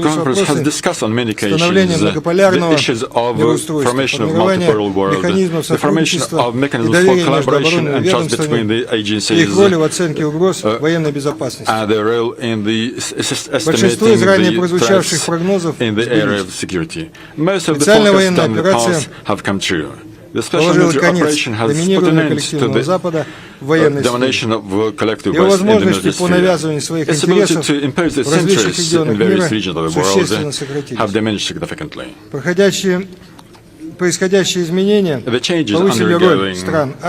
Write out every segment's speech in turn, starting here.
Congress has discussed on many occasions the issues of formation of multipolar world, the formation of mechanisms for collaboration and trust between the agencies, and their role in the estimating the threats in the area of security. Most of the forecasts done in the past have come true. The special military operation has put an end to the domination of collective West in the military sphere. Its ability to impose its interests in various regions of the world have diminished significantly. The changes undergoing have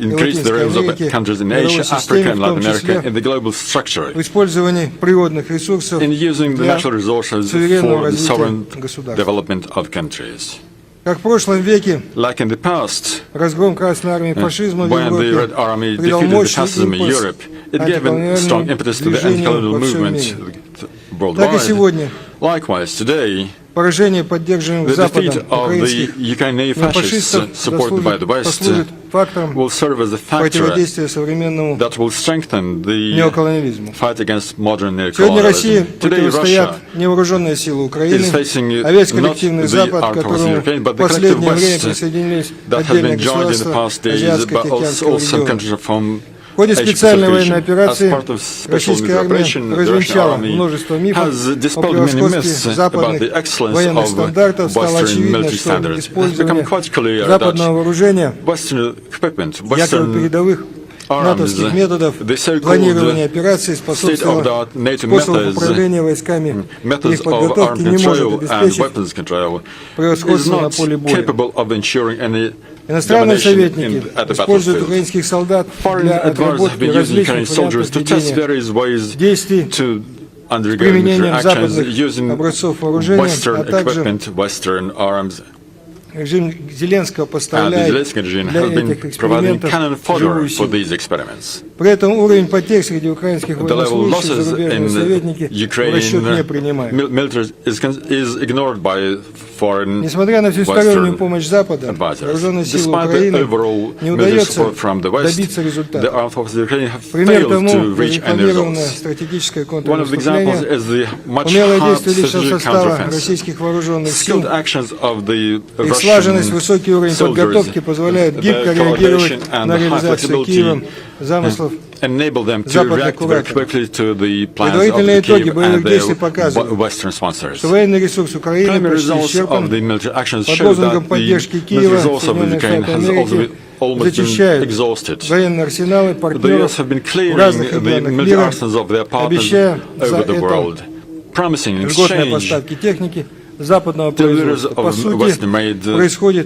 increased the roles of countries in Asia, Africa, and Latin America in the global structure, in using the natural resources for the sovereign development of countries. Like in the past, when the Red Army defeated the fascism in Europe, it gave a strong impetus to the anti-colonial movement worldwide. Likewise, today, the defeat of the Ukrainian fascists, supported by the West, will serve as a factor that will strengthen the fight against modern neocolonialism. Today, Russia is facing not the armed forces in Ukraine, but the collective West that has been joined in the past days, but also some countries from As part of special military operation, the Russian army has dispelled many myths about the excellence of Western military standards. It has become quite clear that Western equipment, Western arms, the so-called state-of-the-art NATO methods of armed control and weapons control is not capable of ensuring any domination at the battlefield. Foreign advisors have been using Ukrainian soldiers to test various ways to undergo military actions using Western equipment, Western arms. And the Zelensky regime has been providing cannon fodder for these experiments. The level of losses in Ukrainian military is ignored by foreign Western advisors. Despite the overall military support from the West, the armed forces of Ukraine have failed to reach any results. One of the examples is the much hard strategic counteroffensive. Skilled actions of the Russian soldiers, the coordination and the high flexibility enable them to react very quickly to the plans of the Kiev and their Western sponsors. Primary results of the military actions show that the military resource of Ukraine has also been almost been exhausted. The US have been clearing the military arsenals of their partners over the world, promising in exchange deliveries of Western-made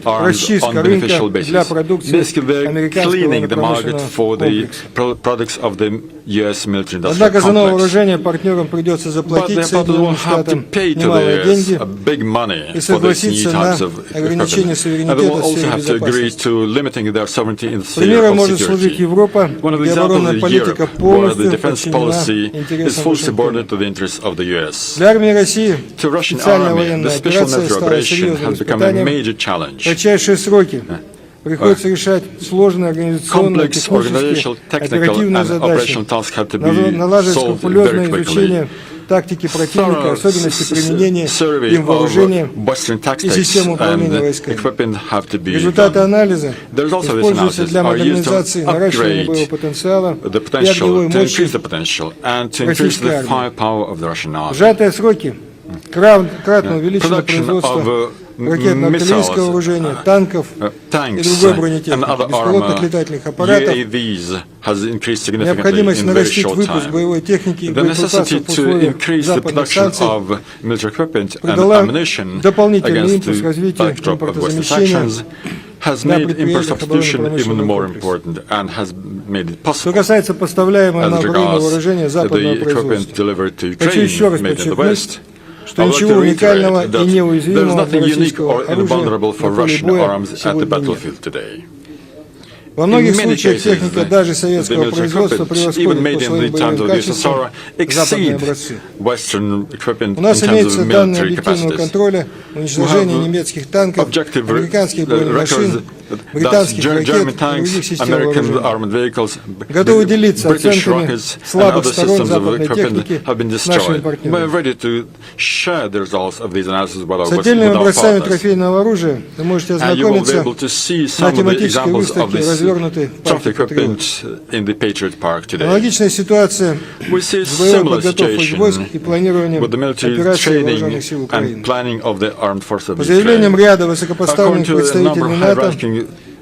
arms on beneficial basis. Basically, they're cleaning the market for the products of the U.S. military industrial complex. But their partners will have to pay to the U.S. big money for these new types of equipment. And they will also have to agree to limiting their sovereignty in the sphere of security. One of the examples is Europe, where the defense policy is fully subordinate to the interests of the U.S. To Russian army, the special military operation has become a major challenge. Complex organizational, technical, and operational tasks have to be solved very quickly. Thorough survey of Western tactics and equipment have to be done. The results of this analysis are used to upgrade the potential, to increase the potential, and to increase the firepower of the Russian army. Production of missiles, tanks, and other armor, UAVs has increased significantly in a very short time. The necessity to increase the production of military equipment and ammunition against the backdrop of Western sanctions has made import substitution even more important and has made it possible. As regards the equipment delivered to Ukraine made in the West, I would like to reiterate that there is nothing unique or invulnerable for Russian arms at the battlefield today. Во многих случаях техника даже советского производства превосходит по своим боевым качествам западные образцы. У нас имеются данные объективного контроля, уничтожения немецких танков, американских бронемашин, британских ракет и других систем вооружения. Готовы делиться оценками слабых сторон западной техники с нашими партнерами. С отдельными образцами трофейного оружия вы можете ознакомиться на тематической выставке, развернутой в парке «Патриот». Аналогичная ситуация с боевой подготовкой войск и планированием операций вооруженных сил Украины. По заявлениям ряда высокопоставленных представителей НАТО,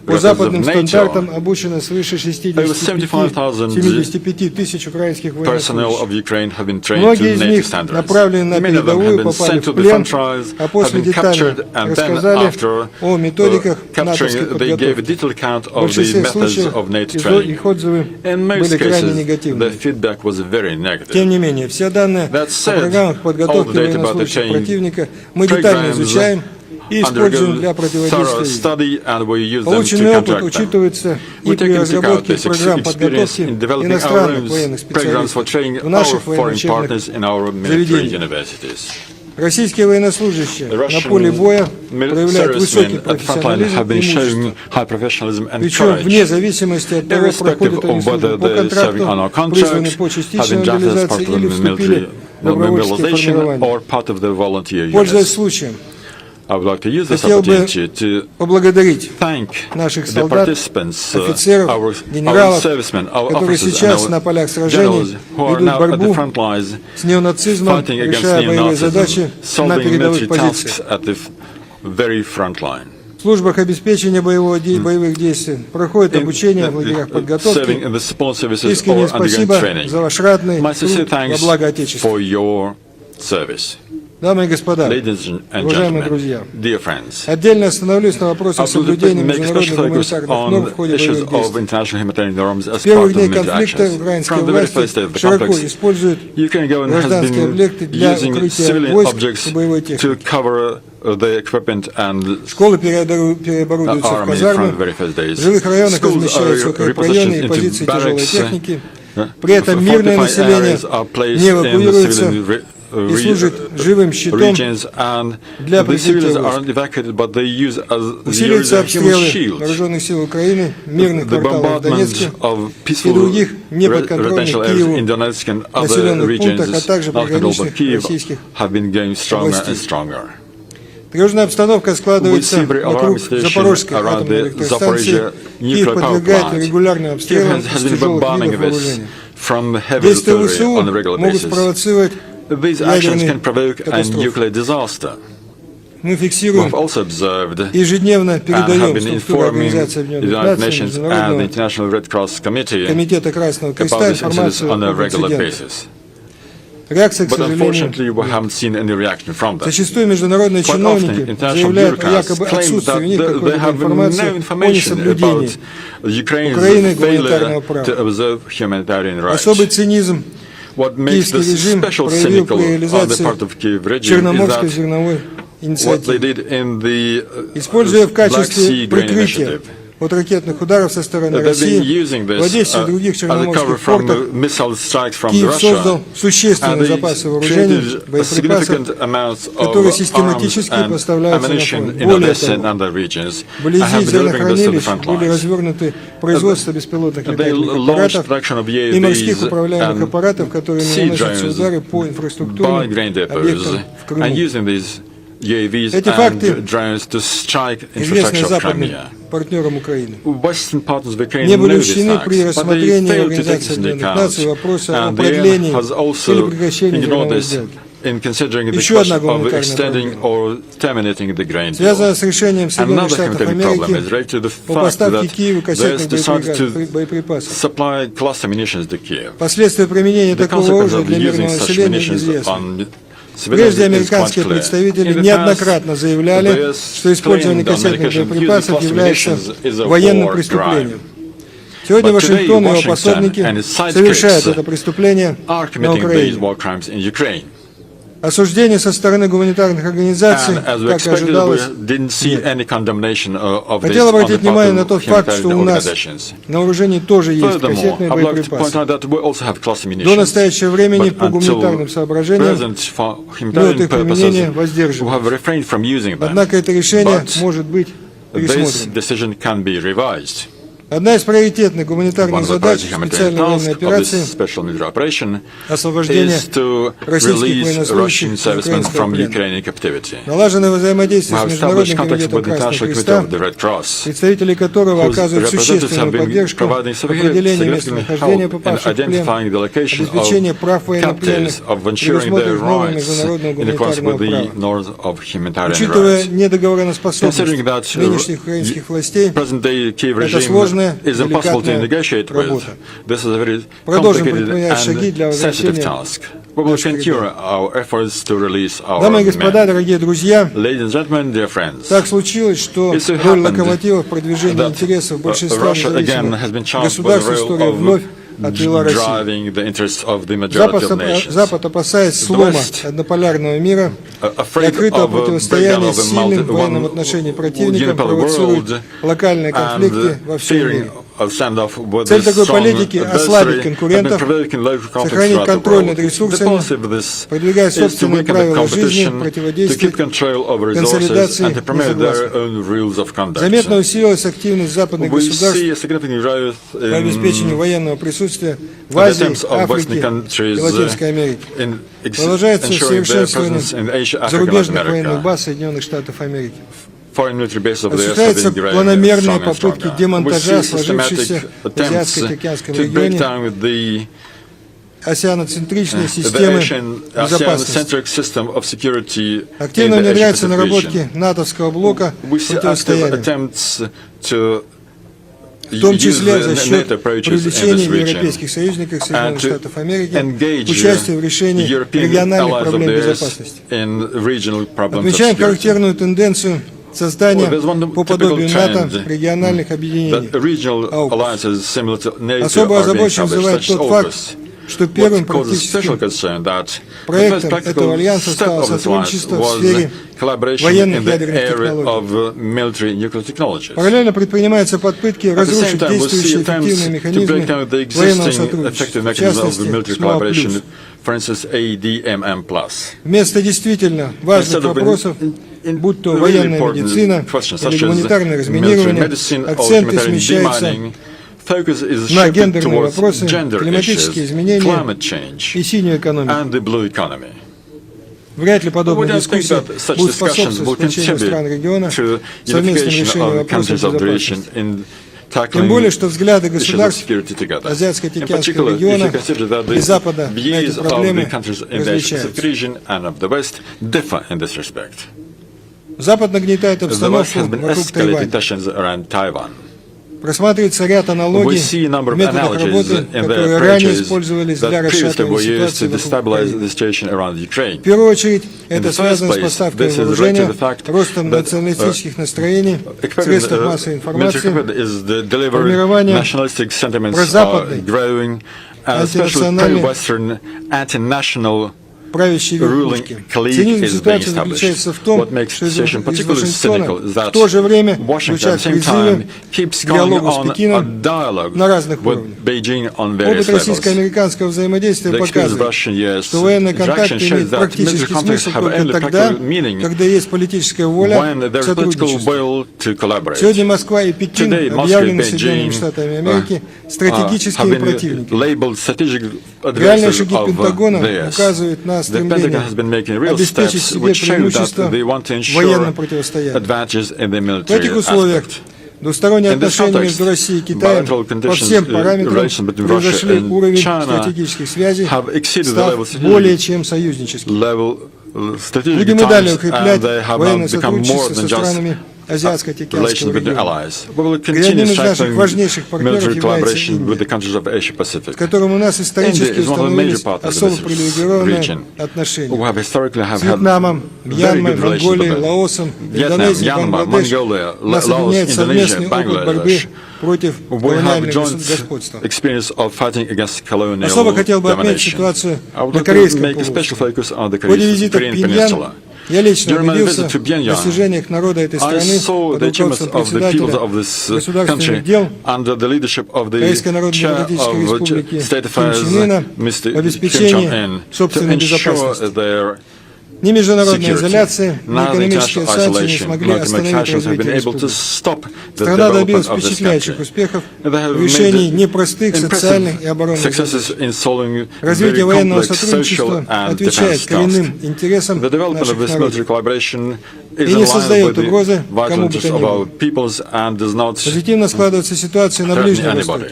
по западным стандартам обучено свыше 75 тысяч украинских военнослужащих. Многие из них направлены на передовую, попали в плен, а после детально рассказали о методиках натовской подготовки. В большинстве случаев их отзывы были крайне негативными. Тем не менее, все данные о программах подготовки военнослужащих противника мы детально изучаем и используем для противодействия. Полученный опыт учитывается и при разработке программ подготовки иностранных военных специалистов в наших военно-учебных заведениях. Российские военнослужащие на поле боя проявляют высокий профессионализм и мужество. Причем вне зависимости от того, проходят они службу по контракту, призваны по частичной мобилизации или вступили в добровольческие формирования. Пользуясь случаем, хотел бы поблагодарить наших солдат, офицеров, генералов, которые сейчас на полях сражений ведут борьбу с неонацизмом, решая боевые задачи на передовых позициях. В службах обеспечения боевых действий проходит обучение в лагерях подготовки. Искренне спасибо за ваш ратный труд во благо Отечества. Дамы и господа, уважаемые друзья, отдельно остановлюсь на вопросах соблюдения международных гуманитарных норм в ходе боевых действий. С первых дней конфликта украинские власти широко используют гражданские объекты для укрытия войск и боевой техники. Школы переоборудуются в казармы, в жилых районах размещаются укрепрайоны и позиции тяжелой техники. При этом мирное население не эвакуируется и служит живым щитом для прикрытия войск. Усиливаются обстрелы вооруженных сил Украины, мирных кварталов в Донецке и других неподконтрольных Киеву населенных пунктах, а также приграничных российских областей. Тревожная обстановка складывается вокруг Запорожской атомной электростанции. Киев подвергает регулярным обстрелам с тяжелых видов вооружения. Действия ВСУ могут спровоцировать ядерный катастрофу. Мы фиксируем, ежедневно передаем структуру Организации Объединенных Наций, Международного комитета Красного Креста информацию об инцидентах. Реакция, к сожалению, зачастую международные чиновники заявляют о якобы отсутствии у них какой-либо информации о несоблюдении Украины гуманитарного права. Особый цинизм киевский режим проявил при реализации Черноморской зерновой инициативы, используя в качестве прикрытия от ракетных ударов со стороны России в Одессе и других черноморских портах. Киев создал существенные запасы вооружений, боеприпасов, которые систематически поставляются на фронт. Более того, вблизи зернохранилищ были развернуты производство беспилотных летательных аппаратов и морских управляемых аппаратов, которые наносятся удары по инфраструктурным объектам в Крыму. Эти факты известны западным партнерам Украины. Не были учтены при рассмотрении Организации Объединенных Наций вопроса о продлении или прекращении зерновой сделки. Еще одна гуманитарная проблема связана с решением Соединенных Штатов Америки по поставке Киеву кассетных боеприпасов. Последствия применения такого оружия для мирного населения неизвестны. Прежде американские представители неоднократно заявляли, что использование кассетных боеприпасов является военным преступлением. Сегодня Вашингтон и его пособники совершают это преступление на Украине. Осуждение со стороны гуманитарных организаций, как и ожидалось, нет. Хотел обратить внимание на тот факт, что у нас на вооружении тоже есть кассетные боеприпасы. До настоящего времени по гуманитарным соображениям мы от их применения воздерживаемся. Однако это решение может быть пересмотрено. Одна из приоритетных гуманитарных задач специальной военной операции – освобождение российских военнослужащих из украинского плена. Налаженное взаимодействие с Международным комитетом Красного Креста, представители которого оказывают существенную поддержку в определении местонахождения попавших в плен, обеспечение прав военнопленных, предусмотренных нормами международного гуманитарного права. Учитывая недоговороспособность нынешних украинских властей, это сложно is impossible to negotiate with. This is a very complicated and sensitive task. We will continue our efforts to release our men. Ladies and gentlemen, dear friends, так случилось, что роль локомотива в продвижении интересов большинства независимых государств истории вновь отвела Россию. Запад, опасаясь слома однополярного мира и открытого противостояния с сильным в военном отношении противником, провоцирует локальные конфликты во всем мире. Цель такой политики – ослабить конкурентов, сохранить контроль над ресурсами, продвигая собственные правила жизни, противодействовать консолидации несогласных. Заметно усилилась активность западных государств по обеспечению военного присутствия в Азии, Африке и Латинской Америке. Продолжается совершенствование зарубежных военных баз Соединенных Штатов Америки. Осуществляются планомерные попытки демонтажа сложившейся в Азиатско-Тихоокеанском регионе осианоцентричной системы безопасности. Активно внедряются наработки натовского блока противостояния, в том числе за счет привлечения европейских союзников Соединенных Штатов Америки к участию в решении региональных проблем безопасности. Отмечаем характерную тенденцию создания по подобию НАТО региональных объединений. Особо озабочен вызывает тот факт, что первым практическим проектом этого альянса стало сотрудничество в сфере военных ядерных технологий. Параллельно предпринимаются попытки разрушить действующие эффективные механизмы военного сотрудничества, в частности, вместо действительно важных вопросов, будь то военная медицина или гуманитарное разминирование, акценты смещаются на гендерные вопросы, климатические изменения и синюю экономику. Вряд ли подобные дискуссии будут способствовать сплочению стран региона совместным решением вопросов безопасности. Тем более, что взгляды государств Азиатско-Тихоокеанского региона и Запада на эти проблемы различаются. Запад нагнетает обстановку вокруг Тайваня. Просматривается ряд аналогий в методах работы, которые ранее использовались для расшатывания ситуации вокруг Украины. В первую очередь, это связано с поставкой вооружения, ростом националистических настроений, средств массовой информации, формированием прозападной, антинациональной правящей верхушки. Цинизм ситуации заключается в том, что из Вашингтона в то же время звучат призывы к диалогу с Пекином на разных уровнях. Опыт российско-американского взаимодействия показывает, что военные контакты имеют практический смысл только тогда, когда есть политическая воля к сотрудничеству. Сегодня Москва и Пекин объявлены Соединенными Штатами Америки стратегическими противниками. Реальные шаги Пентагона указывают на стремление обеспечить себе преимущество в военном противостоянии. В этих условиях двусторонние отношения между Россией и Китаем по всем параметрам превзошли уровень стратегических связей, став более чем союзническим. Будем и далее укреплять военное сотрудничество со странами Азиатско-Тихоокеанского региона, где одним из наших важнейших партнеров является Индия, с которым у нас исторически установились особо привилегированные отношения. С Вьетнамом, Мьянмой, Монголией, Лаосом, Индонезией, Бангладеш нас объединяет совместный опыт борьбы против колониального господства. Особо хотел бы отметить ситуацию на Корейском полуострове. В ходе визита в Пхеньян я лично убедился в достижениях народа этой страны под руководством председателя государственных дел Корейской Народно-Демократической Республики Ким Чен Ына в обеспечении собственной безопасности. Ни международная изоляция, ни экономические санкции не смогли остановить развитие республики. Страна добилась впечатляющих успехов в решении непростых социальных и оборонных задач. Развитие военного сотрудничества отвечает коренным интересам наших народов и не создает угрозы кому бы то ни было. Позитивно складывается ситуация на Ближнем Востоке.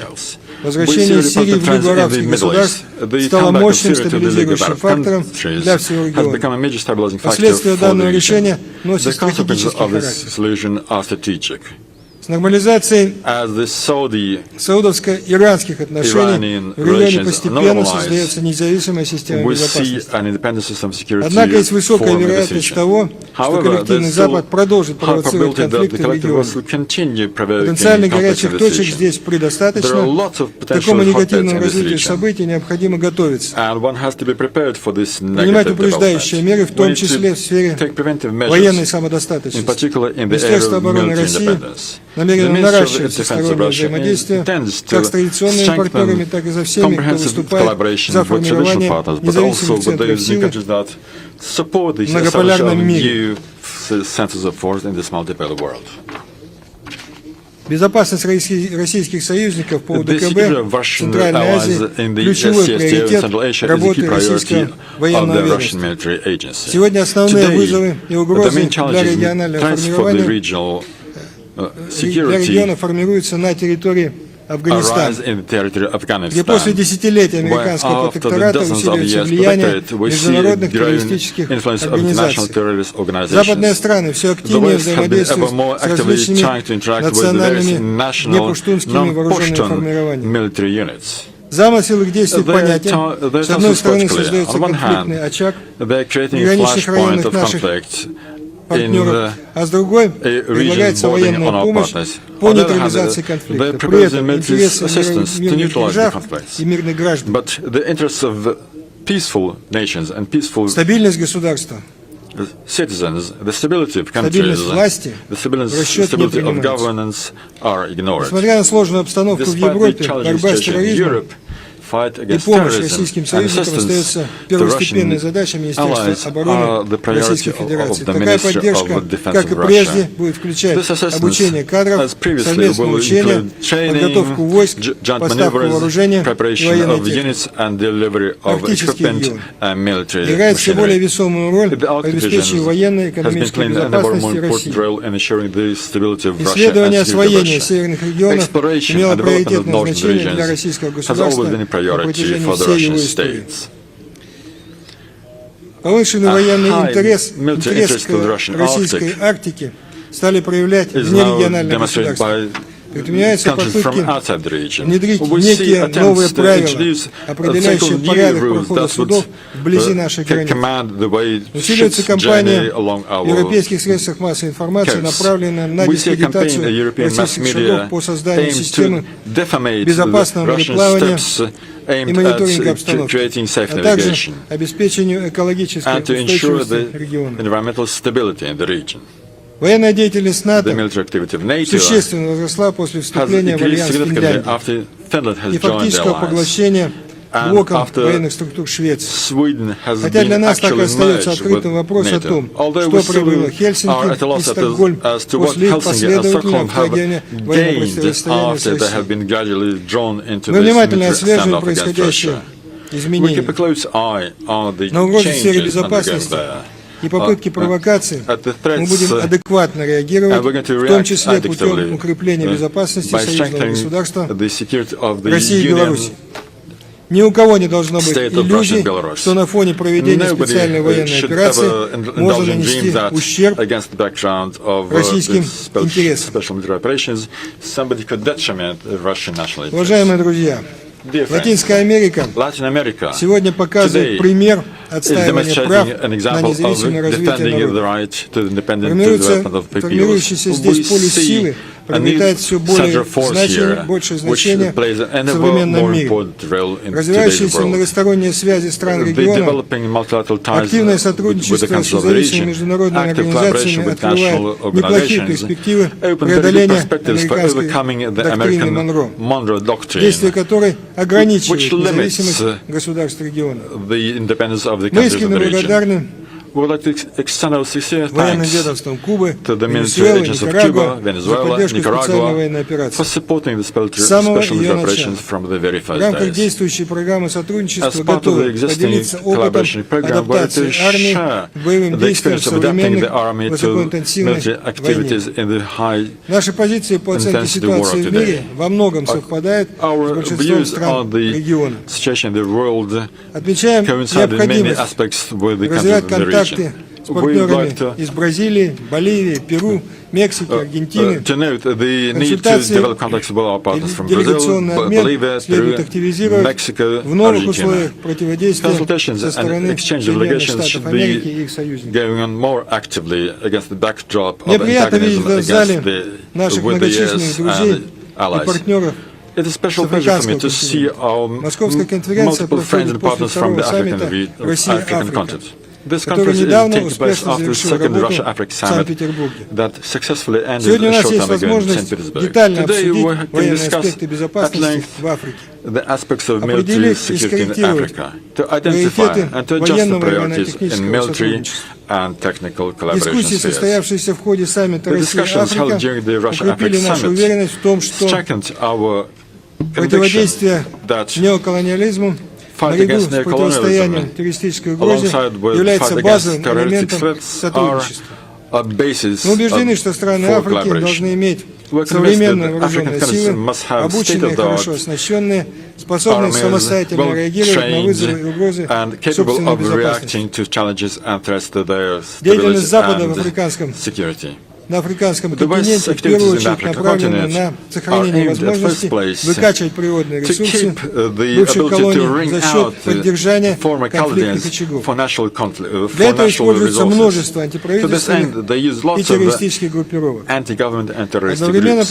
Возвращение Сирии в Лигу арабских государств стало мощным стабилизирующим фактором для всего региона. Последствия данного решения носят стратегический характер. С нормализацией саудовско-иранских отношений в регионе постепенно создается независимая система безопасности. Однако есть высокая вероятность того, что коллективный Запад продолжит провоцировать конфликты в регионе. Потенциальных горячих точек здесь предостаточно. К такому негативному развитию событий необходимо готовиться. Принимать упреждающие меры, в том числе в сфере военной самодостаточности. Министерство обороны России намерено наращивать всестороннее взаимодействие как с традиционными партнерами, так и со всеми, кто выступает за формирование независимых центров силы в многополярном мире. Безопасность российских союзников по УДКБ в Центральной Азии – ключевой приоритет работы российского военного ведомства. Сегодня основные вызовы и угрозы для регионального формирования для региона формируется на территории Афганистана, где после десятилетий американского протектората усиливается влияние международных террористических организаций. Западные страны все активнее взаимодействуют с различными национальными непуштунскими вооруженными формированиями. Замысел их действий понятен. С одной стороны, создается конфликтный очаг в граничных районах наших партнеров, а с другой предлагается военная помощь по нейтрализации конфликта. При этом интересы мирных держав и мирных граждан, стабильность государства, стабильность власти в расчет не принимается. Несмотря на сложную обстановку в Европе, борьба с терроризмом и помощь российским союзникам остается первостепенной задачей Министерства обороны Российской Федерации. Такая поддержка, как и прежде, будет включать обучение кадров, совместное учение, подготовку войск, поставку вооружения и военной техники. Арктический регион играет все более весомую роль в обеспечении военной и экономической безопасности России. Исследование освоения северных регионов имело приоритетное значение для российского государства на протяжении всей его истории. Повышенный военный интерес к российской Арктике стали проявлять внерегиональные государства. Предпринимаются попытки внедрить некие новые правила, определяющие порядок прохода судов вблизи наших границ. Усиливается кампания в европейских средствах массовой информации, направленная на дискредитацию российских шагов по созданию системы безопасного мореплавания и мониторинга обстановки, а также обеспечению экологической устойчивости региона. Военная деятельность НАТО существенно возросла после вступления в альянс Финляндии и фактического поглощения блоком военных структур Швеции. Хотя для нас так и остается открытым вопрос о том, что привело Хельсинки и Стокгольм после их последовательного вхождения в военное противостояние с Россией. Мы внимательно отслеживаем происходящее изменения. На угрозы в сфере безопасности и попытки провокации мы будем адекватно реагировать, в том числе путем укрепления безопасности союзного государства России и Беларуси. Ни у кого не должно быть иллюзий, что на фоне проведения специальной военной операции можно нанести ущерб российским интересам. Уважаемые друзья, Латинская Америка сегодня показывает пример отстаивания прав на независимое развитие народа. Формирующееся здесь поле силы приобретает все большее значение в современном мире. Развивающиеся многосторонние связи стран региона, активное сотрудничество с независимыми международными организациями открывает неплохие перспективы преодоления американской доктрины Монро, действие которой ограничивает независимость государств региона. Мы искренне благодарны военным ведомствам Кубы, Венесуэлы, Никарагуа за поддержку специальной военной операции. С самого ее начала в рамках действующей программы сотрудничества готовы поделиться опытом адаптации армии к боевым действиям в современных высокоинтенсивной войне. Наши позиции по оценке ситуации в мире во многом совпадают с большинством стран региона. Отмечаем необходимость развивать контакты с партнерами из Бразилии, Боливии, Перу, Мексики, Аргентины. Консультации и делегационный обмен следует активизировать в новых условиях противодействия со стороны Соединенных Штатов Америки и их союзников. Мне приятно видеть в зале наших многочисленных друзей и партнеров. It is special pleasure for me to see our multiple partners from the African continent. This conference takes place after the second Russia-Africa summit that successfully ended a short time ago in St. Petersburg. Today we can discuss at length the aspects of military security in Africa, to identify and to adjust the priorities in military and technical collaboration spheres. The discussions held during the Russia-Africa summit strengthened our conviction that fight against neocolonialism, alongside with fight against terroristic threats, are a basis for collaboration. We're convinced that African countries must have state-of-the-art armies, well-trained and capable of reacting to challenges and threats to their stability and security. На африканском континенте в первую очередь направлены на сохранение возможности выкачивать природные ресурсы бывших колоний за счет поддержания конфликтных очагов. Для этого используется множество антиправительственных и террористических группировок. Одновременно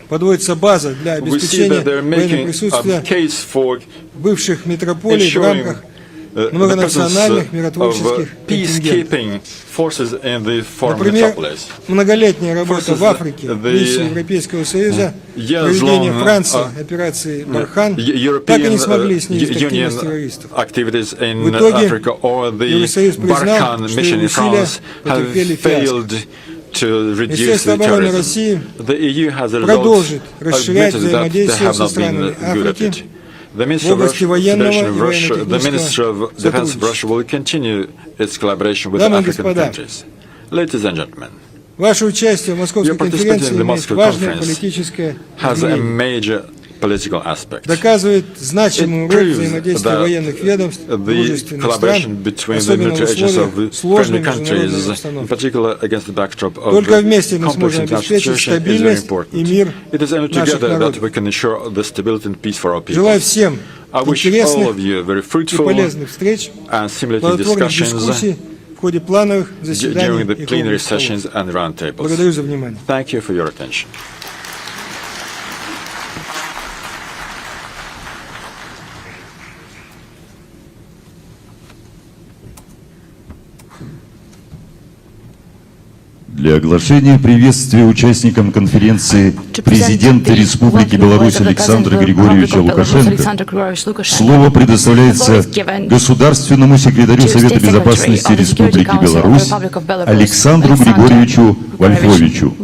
подводится база для обеспечения военного присутствия бывших метрополий в рамках многонациональных миротворческих контингентов. Например, многолетняя работа в Африке, миссии Европейского Союза, проведение Франции операции «Бархан» так и не смогли снизить активность террористов. В итоге Евросоюз признал, что его усилия потерпели фиаско. Министерство обороны России продолжит расширять взаимодействие со странами Африки в области военного и военно-технического сотрудничества. Дамы и господа, ваше участие в Московской конференции имеет важное политическое измерение. Доказывает значимую роль взаимодействия военных ведомств дружественных стран, особенно в условиях сложной международной обстановки. Только вместе мы сможем обеспечить стабильность и мир наших народов. Желаю всем интересных и полезных встреч, плодотворных дискуссий в ходе плановых заседаний и круглых столов. Благодарю за внимание. Для оглашения приветствия участникам конференции президента Республики Беларусь Александра Григорьевича Лукашенко слово предоставляется государственному секретарю Совета Безопасности Республики Беларусь Александру Григорьевичу Вольфовичу.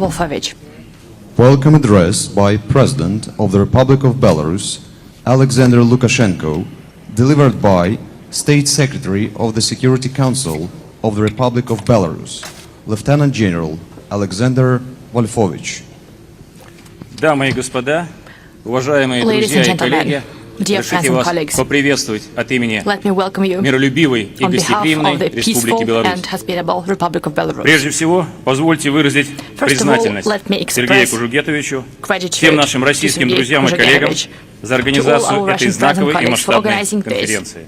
Welcome address by President of the Republic of Belarus, Alexander Lukashenko, delivered by State Secretary of the Security Council of the Republic of Belarus, Lieutenant General Alexander Wolfovich. Дамы и господа, уважаемые друзья и коллеги, разрешите вас поприветствовать от имени миролюбивой и гостеприимной Республики Беларусь. Прежде всего, позвольте выразить признательность Сергею Кужугетовичу, всем нашим российским друзьям и коллегам за организацию этой знаковой и масштабной конференции.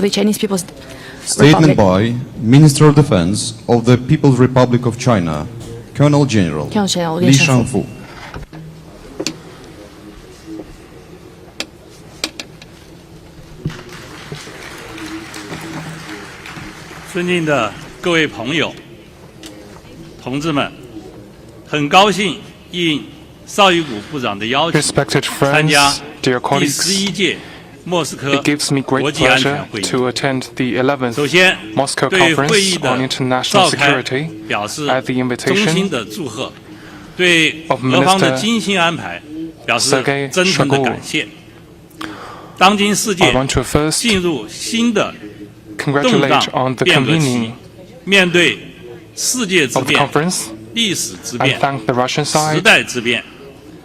of the Chinese People's Statement Republic. by Minister of Defense of the People's Republic of China, Colonel General Colonel General Li Li Shangfu. Shangfu. 尊敬的各位朋友、同志们，很高兴应邵伊谷部长的邀请，参加第11届莫斯科国际安全会议。首先，对会议的召开表示衷心的祝贺，对俄方的精心安排表示真诚的感谢。当今世界进入新的动荡变革期，面对世界之变、历史之变、时代之变，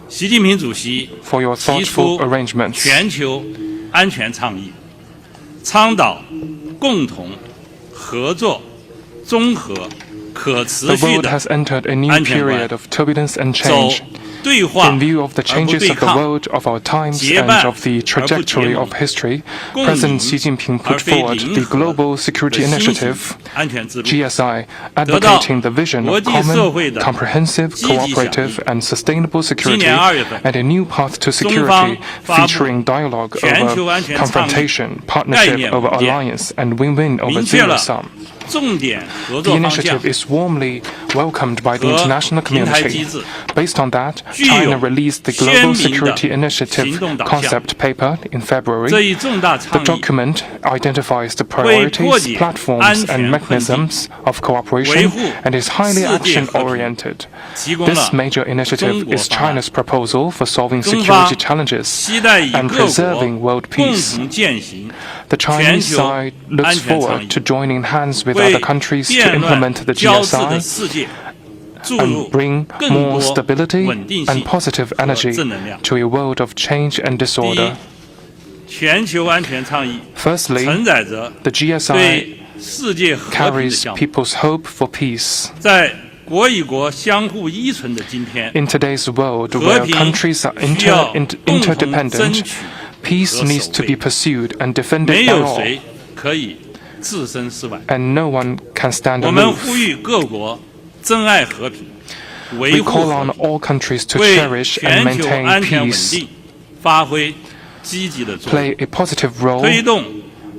习近平主席提出全球安全倡议，倡导共同、合作、综合、可持续的安全观，走对话 In view of the changes of the world of our times and of the trajectory of history, President Xi Jinping put forward the Global Security Initiative, GSI, advocating the vision of common, comprehensive, cooperative and sustainable security and a new path to security featuring dialogue over confrontation, partnership over alliance and win-win over zero-sum. The initiative is warmly welcomed by the international community. Based on that, China released the Global Security Initiative concept paper in February. The document identifies the priorities, platforms and mechanisms of cooperation and is highly action-oriented. This major initiative is China's proposal for solving security challenges and preserving world peace. The Chinese side looks forward to joining hands with other countries to implement the GSI and bring more stability and positive energy to a world of change and disorder. Firstly, the GSI carries people's hope for peace. In today's world, where countries are interdependent, peace needs to be pursued and defended by all, and no one can stand aloof. We call on all countries to cherish and maintain peace, play a positive role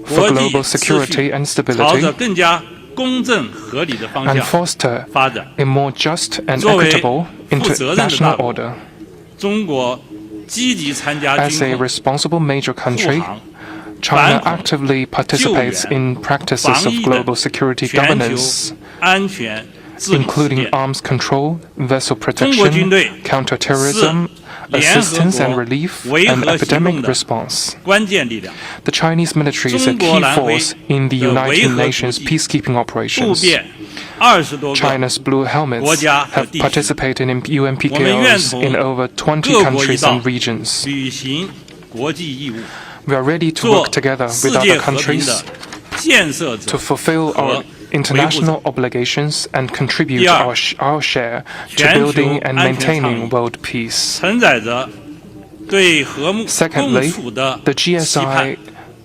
for global security and stability, and foster a more just and equitable international order. As a responsible major country, China actively participates in practices of global security governance, including arms control, vessel protection, counterterrorism, assistance and relief, and epidemic response. The Chinese military is a key force in the United Nations peacekeeping operations. China's Blue Helmets have participated in UNPKOs in over 20 countries and regions. We are ready to work together with other countries to fulfill our international obligations and contribute our share to building and maintaining world peace. Secondly, the GSI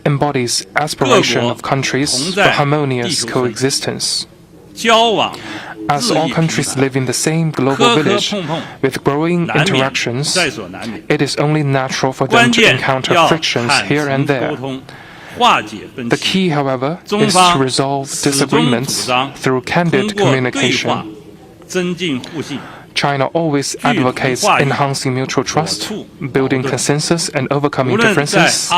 embodies aspiration of countries for harmonious coexistence. As all countries live in the same global village with growing interactions, it is only natural for them to encounter frictions here and there. The key, however, is to resolve disagreements through candid communication. China always advocates enhancing mutual trust, building consensus and overcoming differences,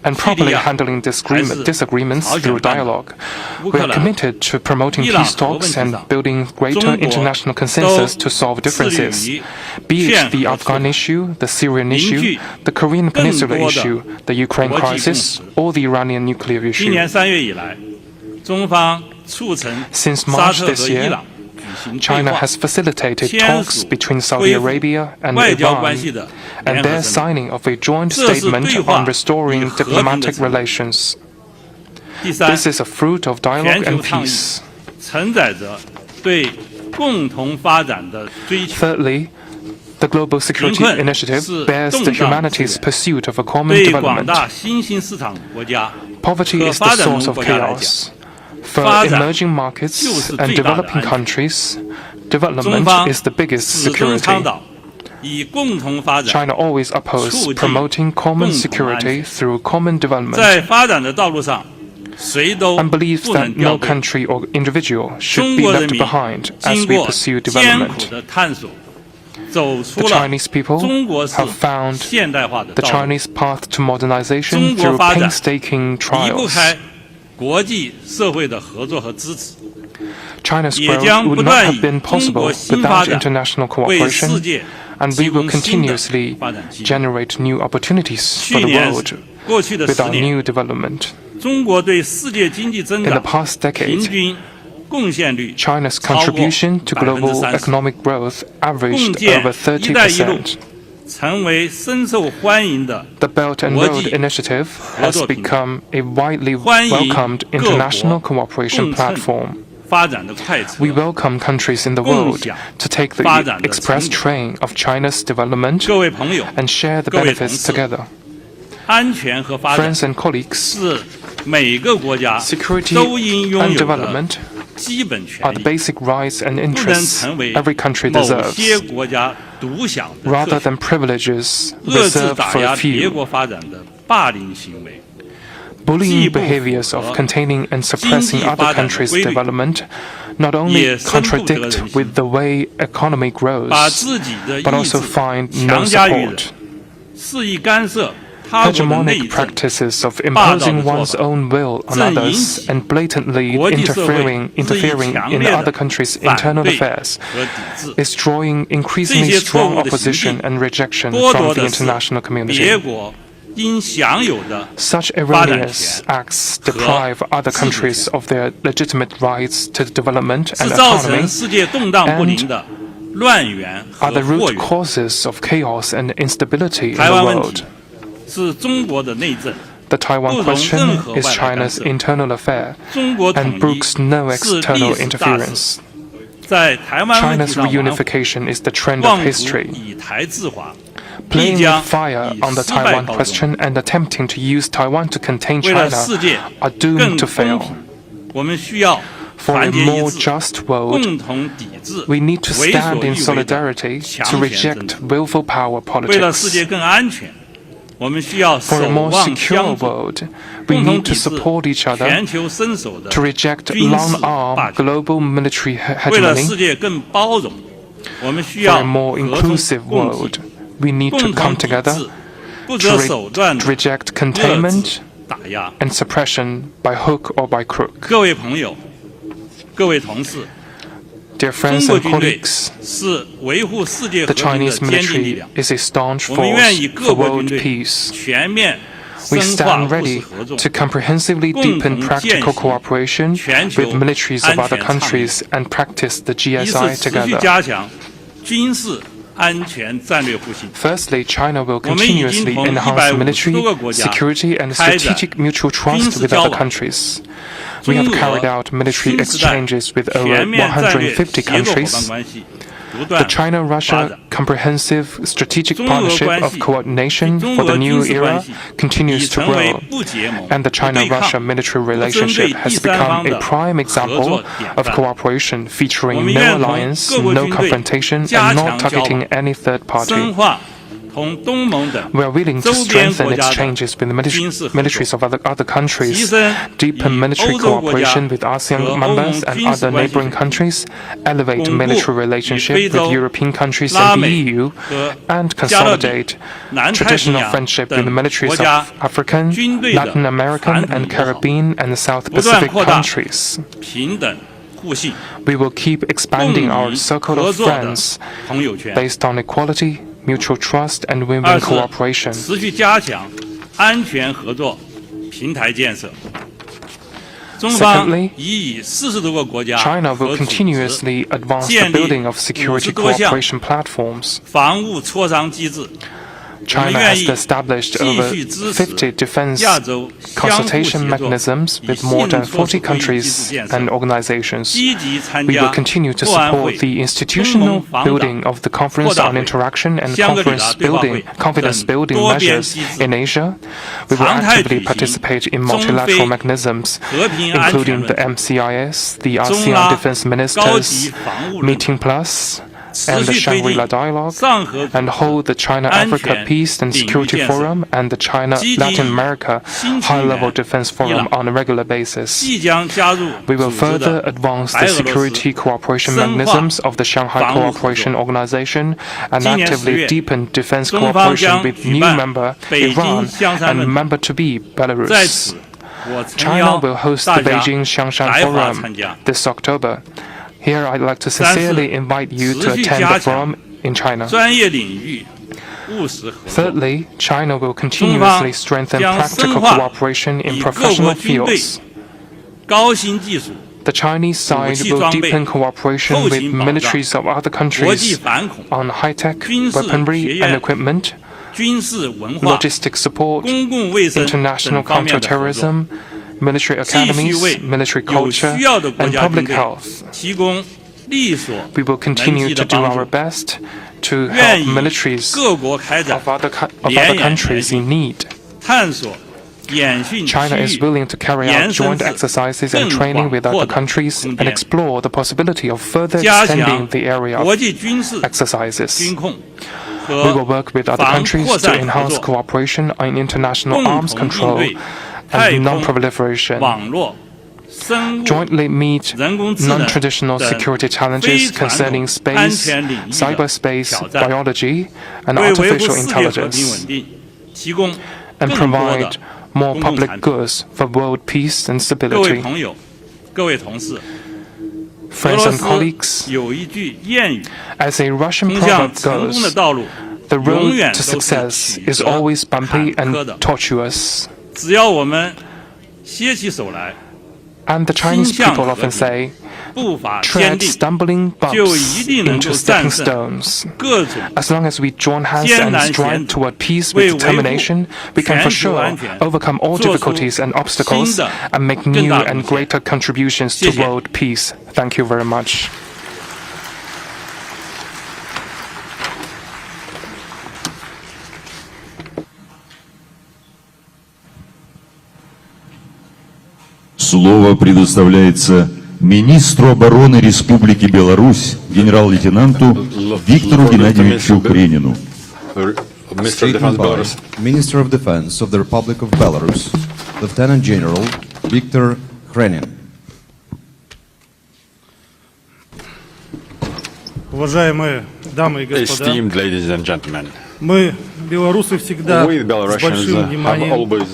and properly handling disagreements through dialogue. We are committed to promoting peace talks and building greater international consensus to solve differences, be it the Afghan issue, the Syrian issue, the Korean Peninsula issue, the Ukraine crisis, or the Iranian nuclear issue. Since March this year, China has facilitated talks between Saudi Arabia and Iran, and their signing of a joint statement on restoring diplomatic relations. This is a fruit of dialogue and peace. Thirdly, the Global Security Initiative bears the humanity's pursuit of a common development. Poverty is the source of chaos. For emerging markets and developing countries, development is the biggest security. China always opposes promoting common security through common development. and believes that no country or individual should be left behind as we pursue development. The Chinese people have found the Chinese path to modernization through painstaking trials. China's growth would not have been possible without international cooperation, and we will continuously generate new opportunities for the world with our new development. In the past decade, China's contribution to global economic growth averaged over 30%. The Belt and Road Initiative has become a widely welcomed international cooperation platform. We welcome countries in the world to take the express train of China's development and share the benefits together. Friends and colleagues, security and development are the basic rights and interests every country deserves, rather than privileges reserved for a few. Bullying behaviors of containing and suppressing other countries' development not only contradict with the way economy grows, but also find no support. Hegemonic practices of imposing one's own will on others and blatantly interfering in other countries' internal affairs is drawing increasingly strong opposition and rejection from the international community. Such erroneous acts deprive other countries of their legitimate rights to development and economy and are the root causes of chaos and instability in the world. The Taiwan question is China's internal affair and brooks no external interference. China's reunification is the trend of history. Playing with fire on the Taiwan question and attempting to use Taiwan to contain China are doomed to fail. For a more just world, we need to stand in solidarity to reject willful power politics. For a more secure world, we need to support each other to reject long-arm global military hegemony. For a more inclusive world, we need to come together to reject containment and suppression by hook or by crook. Dear friends and colleagues, the Chinese military is a staunch force for world peace. We stand ready to comprehensively deepen practical cooperation with militaries of other countries and practice the GSI together. Firstly, China will continuously enhance military, security, and strategic mutual trust with other countries. We have carried out military exchanges with over 150 countries. The China-Russia Comprehensive Strategic Partnership of Coordination for the New Era continues to grow, and the China-Russia military relationship has become a prime example of cooperation featuring no alliance, no confrontation, and not targeting any third party. We are willing to strengthen exchanges with the militaries of other countries, deepen military cooperation with ASEAN members and other neighboring countries, elevate military relationship with European countries and the EU, and consolidate traditional friendship with the militaries of African, Latin American, and Caribbean and South Pacific countries. We will keep expanding our circle of friends based on equality, mutual trust, and win-win cooperation. Secondly, China will continuously advance the building of security cooperation platforms. China has established over 50 defense consultation mechanisms with more than 40 countries and organizations. We will continue to support the institutional building of the Conference on Interaction and Confidence Building Measures in Asia. We will actively participate in multilateral mechanisms, including the MCIS, the ASEAN Defense Ministers Meeting Plus, and the Shangri-La Dialogue, and hold the China-Africa Peace and Security Forum and the China-Latin America High-Level Defense Forum on a regular basis. We will further advance the security cooperation mechanisms of the Shanghai Cooperation Organization and actively deepen defense cooperation with new member Iran and member-to-be Belarus. China will host the Beijing Xiangshan Forum this October. Here, I'd like to sincerely invite you to attend the forum in China. Thirdly, China will continuously strengthen practical cooperation in professional fields. The Chinese side will deepen cooperation with militaries of other countries on high-tech, weaponry and equipment, logistics support, international counterterrorism, military academies, military culture, and public health. We will continue to do our best to help militaries of other countries in need. China is willing to carry out joint exercises and training with other countries and explore the possibility of further extending the area of exercises. We will work with other countries to enhance cooperation on international arms control and non-proliferation, jointly meet non-traditional security challenges concerning space, cyberspace, biology, and artificial intelligence, and provide more public goods for world peace and stability. Friends and colleagues, as a Russian proverb goes, the road to success is always bumpy and tortuous. And the Chinese people often say, tread stumbling bumps into stepping stones. As long as we join hands and strive toward peace with determination, we can for sure overcome all difficulties and obstacles and make new and greater contributions to world peace. Thank you very much. Слово предоставляется министру обороны Республики Беларусь, генерал-лейтенанту Виктору Геннадьевичу Кренину. Statement by Minister of Defense of the Republic of Belarus, Lieutenant General Viktor Krenin. Уважаемые дамы и господа, Esteemed ladies and gentlemen, мы, белорусы, всегда we с Belarusians большим have вниманием always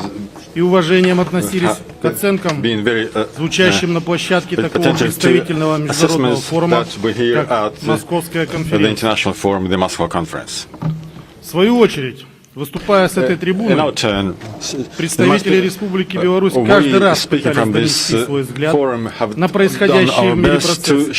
и уважением относились к оценкам, been very звучащим на площадке такого представительного международного форума, как Московская the конференция. international forum, the Moscow conference. В свою очередь, выступая с этой трибуны, представители Республики Беларусь каждый раз пытались донести свой взгляд на происходящие в мире процессы,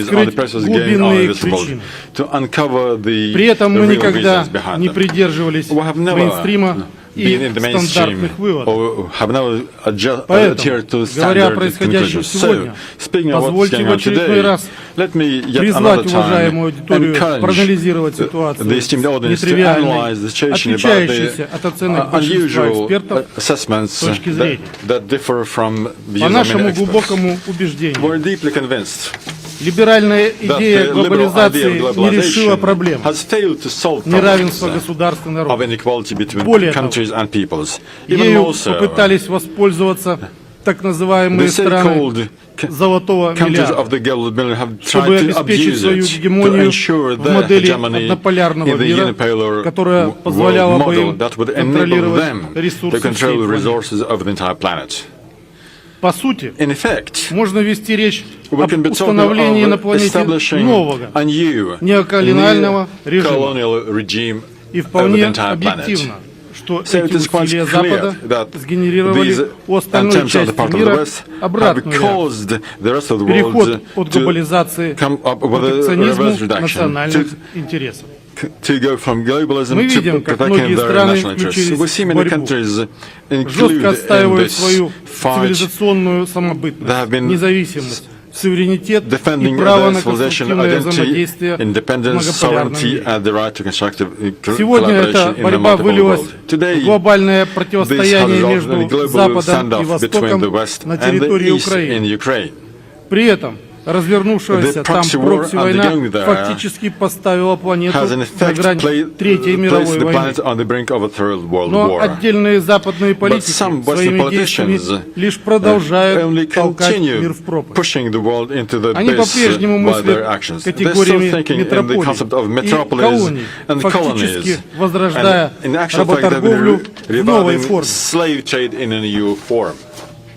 скрыть глубинные их причины. При этом мы никогда не придерживались мейнстрима и стандартных выводов. Поэтому, говоря о происходящем сегодня, позвольте в очередной раз призвать уважаемую аудиторию проанализировать ситуацию нетривиальной, отличающейся от оценок большинства экспертов с точки зрения. По нашему глубокому убеждению, либеральная идея глобализации не решила проблем неравенства государств и народов. Более того, ею попытались воспользоваться так называемые страны золотого миллиарда, чтобы обеспечить свою гегемонию в модели однополярного мира, которая позволяла бы им контролировать ресурсы всей планеты. По сути, можно вести речь об установлении на планете нового неоколониального режима. И вполне объективно, что эти усилия Запада сгенерировали у остальной части мира обратную реакцию. Переход от глобализации к протекционизму национальных интересов. Мы видим, как многие страны включились в борьбу, жестко отстаивают свою цивилизационную самобытность, независимость, суверенитет и право на конструктивное взаимодействие в многополярном мире. Сегодня эта борьба вылилась в глобальное противостояние между Западом и Востоком на территории Украины. При этом развернувшаяся там прокси-война фактически поставила планету на грань Третьей мировой войны. Но отдельные западные политики своими действиями лишь продолжают толкать мир в пропасть. Они по-прежнему мыслят категориями метрополий и колоний, фактически возрождая работорговлю в новой форме.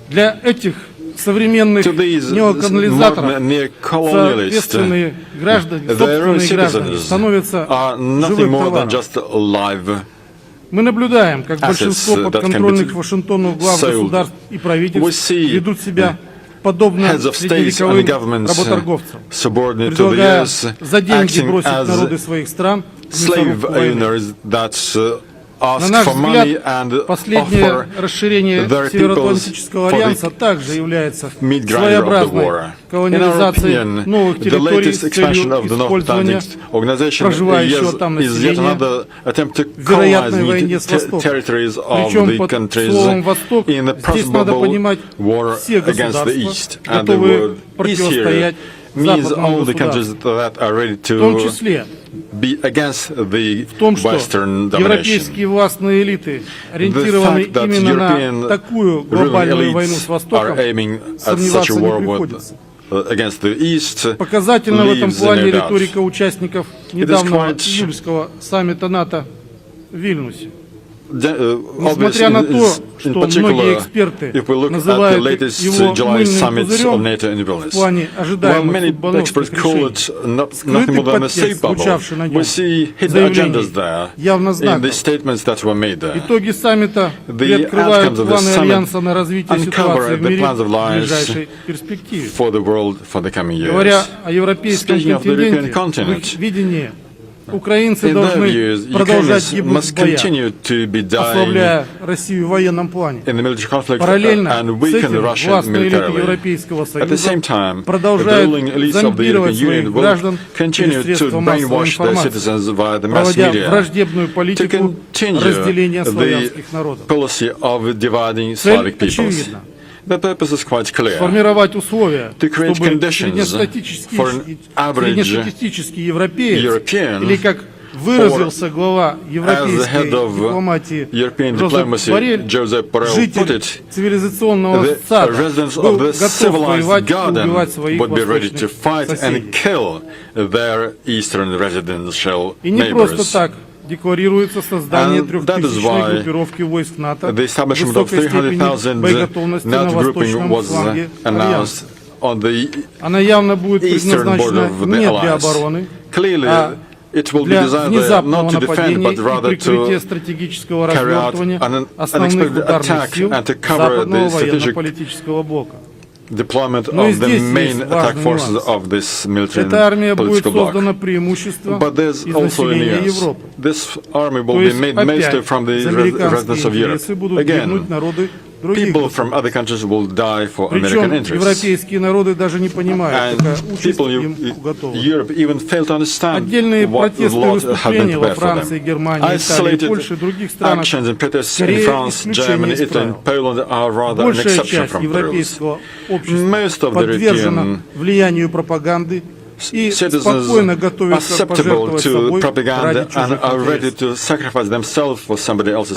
Для этих современных неоколонизаторов соответственные граждане, собственные граждане становятся живым товаром. Мы наблюдаем, как большинство подконтрольных Вашингтону глав государств и правительств ведут себя подобно средневековым работорговцам, предлагая за деньги бросить народы своих стран в мясорубку войны. На наш взгляд, последнее расширение Североатлантического альянса также является своеобразной колониализацией новых территорий с целью использования проживающего там населения в вероятной войне с Востоком. Причем под словом «Восток» здесь надо понимать все государства, готовые противостоять западному государству, в том числе в том, что европейские властные элиты ориентированы именно на такую глобальную войну с Востоком, сомневаться не приходится. Показательна в этом плане риторика участников недавнего июльского саммита НАТО в Вильнюсе. Несмотря на то, что многие эксперты называют его мыльным пузырем в плане ожидаемых футболовских решений, скрытый подтекст, звучавший на нем, заявлений явно знаковый. Итоги саммита приоткрывают планы Альянса на развитие ситуации в мире в ближайшей перспективе. Говоря о европейском континенте, в их видении украинцы должны продолжать гибнуть в боях, ослабляя Россию в военном плане. Параллельно с этим властные элиты Европейского Союза продолжают зомбировать своих граждан через средства массовой информации, проводя враждебную политику разделения славянских народов. Цель очевидна. Сформировать условия, чтобы среднестатистический европеец, или как выразился глава европейской дипломатии Жозеп Боррелл, житель цивилизационного сада, был готов воевать и убивать своих восточных соседей. И не просто так декларируется создание 3000-й группировки войск НАТО высокой степени боеготовности на восточном фланге Альянса. Она явно будет предназначена не для обороны, а для внезапного нападения и прикрытия стратегического развертывания основных ударных сил западного военно-политического блока. Но и здесь есть важный нюанс. Эта армия будет создана преимуществом из населения Европы. То есть опять за американские интересы будут гибнуть народы других государств. Причем европейские народы даже не понимают, какая участь им уготована. Отдельные протестные выступления во Франции, Германии, Италии, Польше и других странах скорее исключение из правил. Большая часть европейского общества подвержена влиянию пропаганды и спокойно готовятся пожертвовать собой ради чужих интересов.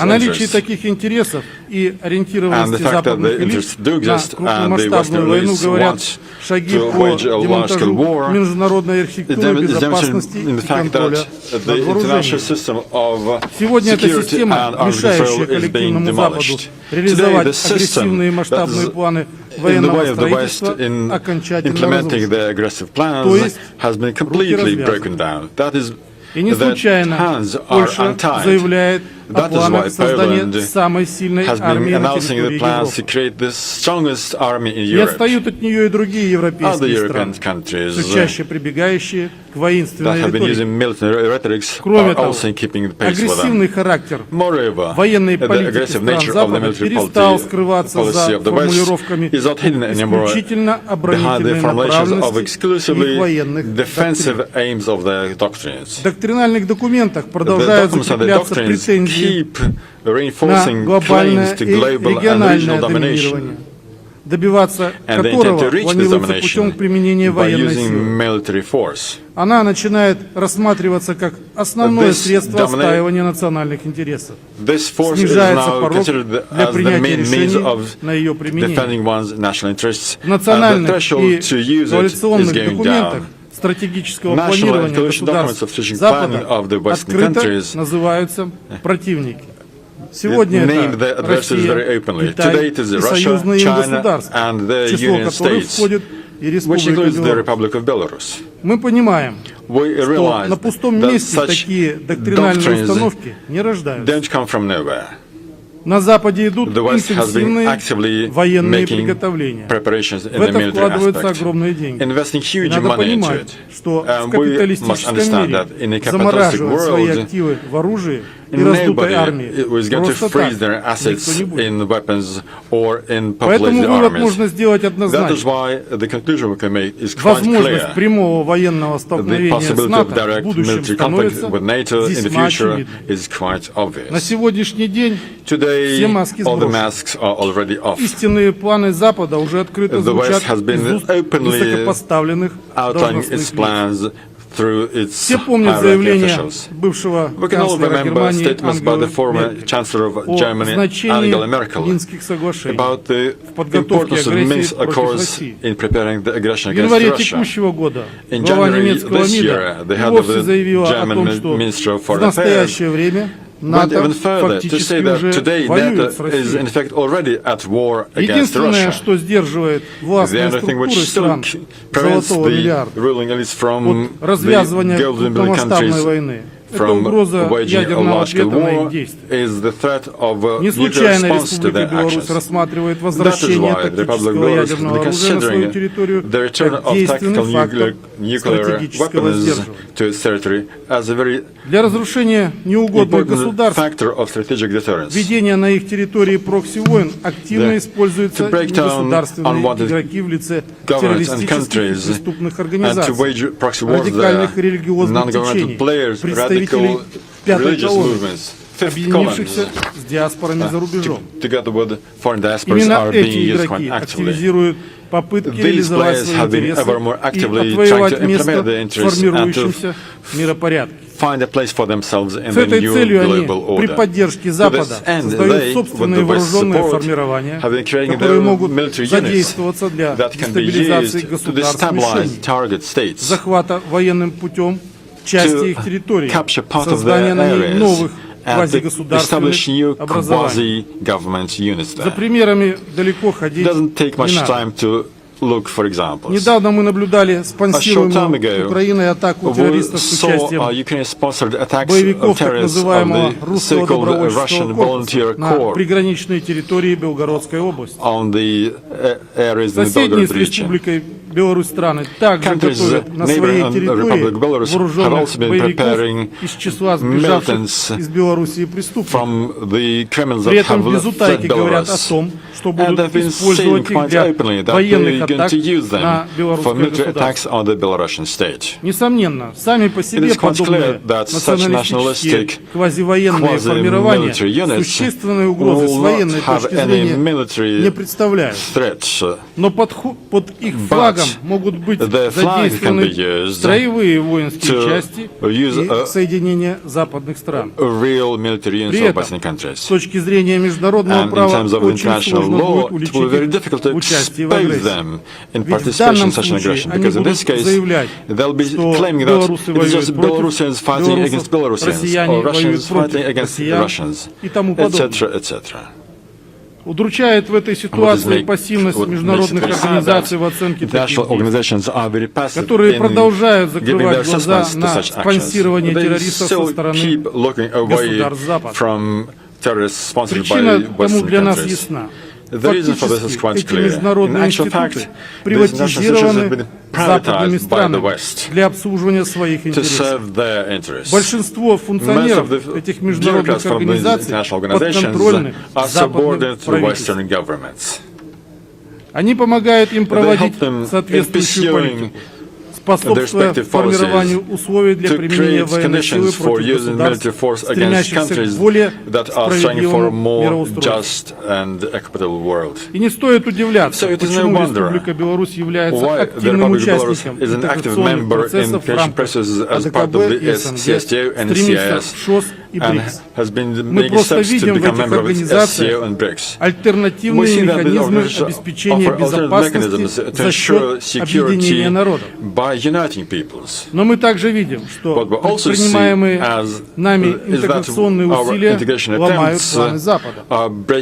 О наличии таких интересов и ориентированности западных элит на крупномасштабную войну говорят шаги по демонтажу международной архитектуры безопасности и контроля над вооружением. Сегодня эта система, мешающая коллективному Западу реализовать агрессивные масштабные планы военного строительства, окончательно разрушена. То есть руки развязаны. И не случайно Польша заявляет о планах создания самой сильной армии на территории Европы. Не отстают от нее и другие европейские страны, все чаще прибегающие к воинственной риторике. Кроме того, агрессивный характер военной политики стран Запада перестал скрываться за формулировками исключительно оборонительной направленности их военных доктрин. В доктринальных документах продолжают закрепляться претензии на глобальное и региональное доминирование. добиваться которого планируется путем применения военной силы. Она начинает рассматриваться как основное средство отстаивания национальных интересов. Снижается порог для принятия решений на ее применение. В национальных и коалиционных документах стратегического планирования государств Запада открыто называются противники. Сегодня это Россия, Китай и союзные им государства, в число которых входит и Республика Беларусь. Мы понимаем, что на пустом месте такие доктринальные установки не рождаются. На Западе идут интенсивные военные приготовления. В это вкладываются огромные деньги. И надо понимать, что в капиталистическом мире замораживать свои активы в оружии и раздутой армии просто так никто не будет. Поэтому вывод можно сделать однозначно. Возможность прямого военного столкновения с НАТО в будущем становится весьма очевидной. На сегодняшний день все маски сброшены. Истинные планы Запада уже открыто звучат из уст высокопоставленных должностных лиц. Все помнят заявление бывшего канцлера Германии о значении Минских соглашений в подготовке агрессии против России. В январе текущего года глава немецкого МИДа и вовсе заявила о том, что в настоящее время НАТО фактически уже воюет с Россией. Единственное, что сдерживает властные структуры стран золотого миллиарда от развязывания крупномасштабной войны, это угроза ядерного ответа на их действия. Не случайно Республика Беларусь рассматривает возвращение тактического ядерного оружия на свою территорию как действенный фактор стратегического сдерживания. Для разрушения неугодных государств введение на их территории прокси-войн активно используются негосударственные игроки в лице террористических и преступных организаций, радикальных и религиозных течений, представителей пятой колонны, объединившихся с диаспорами за рубежом. Именно эти игроки активизируют попытки реализовать свои интересы и отвоевать место в формирующемся миропорядке. С этой целью они при поддержке Запада создают собственные вооруженные формирования, которые могут задействоваться для дестабилизации государств-мишеней, захвата военным путем части их территории, создания на ней новых квазигосударственных образований. За примерами далеко ходить не надо. Недавно мы наблюдали спонсируемую Украиной атаку террористов с участием боевиков так называемого русского добровольческого корпуса на приграничной территории Белгородской области. Соседние с Республикой Беларусь страны также готовят на своей территории вооруженных боевиков из числа сбежавших из Белоруссии преступников. При этом без утайки говорят о том, что будут использовать их для военных атак на белорусское государство. Несомненно, сами по себе подобные националистические квазивоенные формирования существенной угрозы с военной точки зрения не представляют. Но под их флагом могут быть задействованы строевые воинские части и соединения западных стран. При этом, с точки зрения международного права, очень сложно будет уличить их в участии в агрессии. Ведь в данном случае они будут заявлять, что белорусы воюют против белорусов, россияне воюют против россиян и тому подобное. Удручает в этой ситуации пассивность международных организаций в оценке таких действий, которые продолжают закрывать глаза на спонсирование террористов со стороны государств Запада. Причина тому для нас ясна. Фактически, эти международные институты приватизированы западными странами для обслуживания своих интересов. Большинство функционеров этих международных организаций подконтрольны западным правительствам. Они помогают им проводить соответствующую политику. С способствуя формированию условий для применения военной силы против государств, стремящихся к более справедливому мироустройству. И не стоит удивляться, почему Республика Беларусь является активным участником интеграционных процессов в рамках АДКБ и СНГ, стремится в ШОС и БРИКС. Мы просто видим в этих организациях альтернативные механизмы обеспечения безопасности за счет объединения народов. Но мы также видим, что предпринимаемые нами интеграционные усилия ломают планы Запада.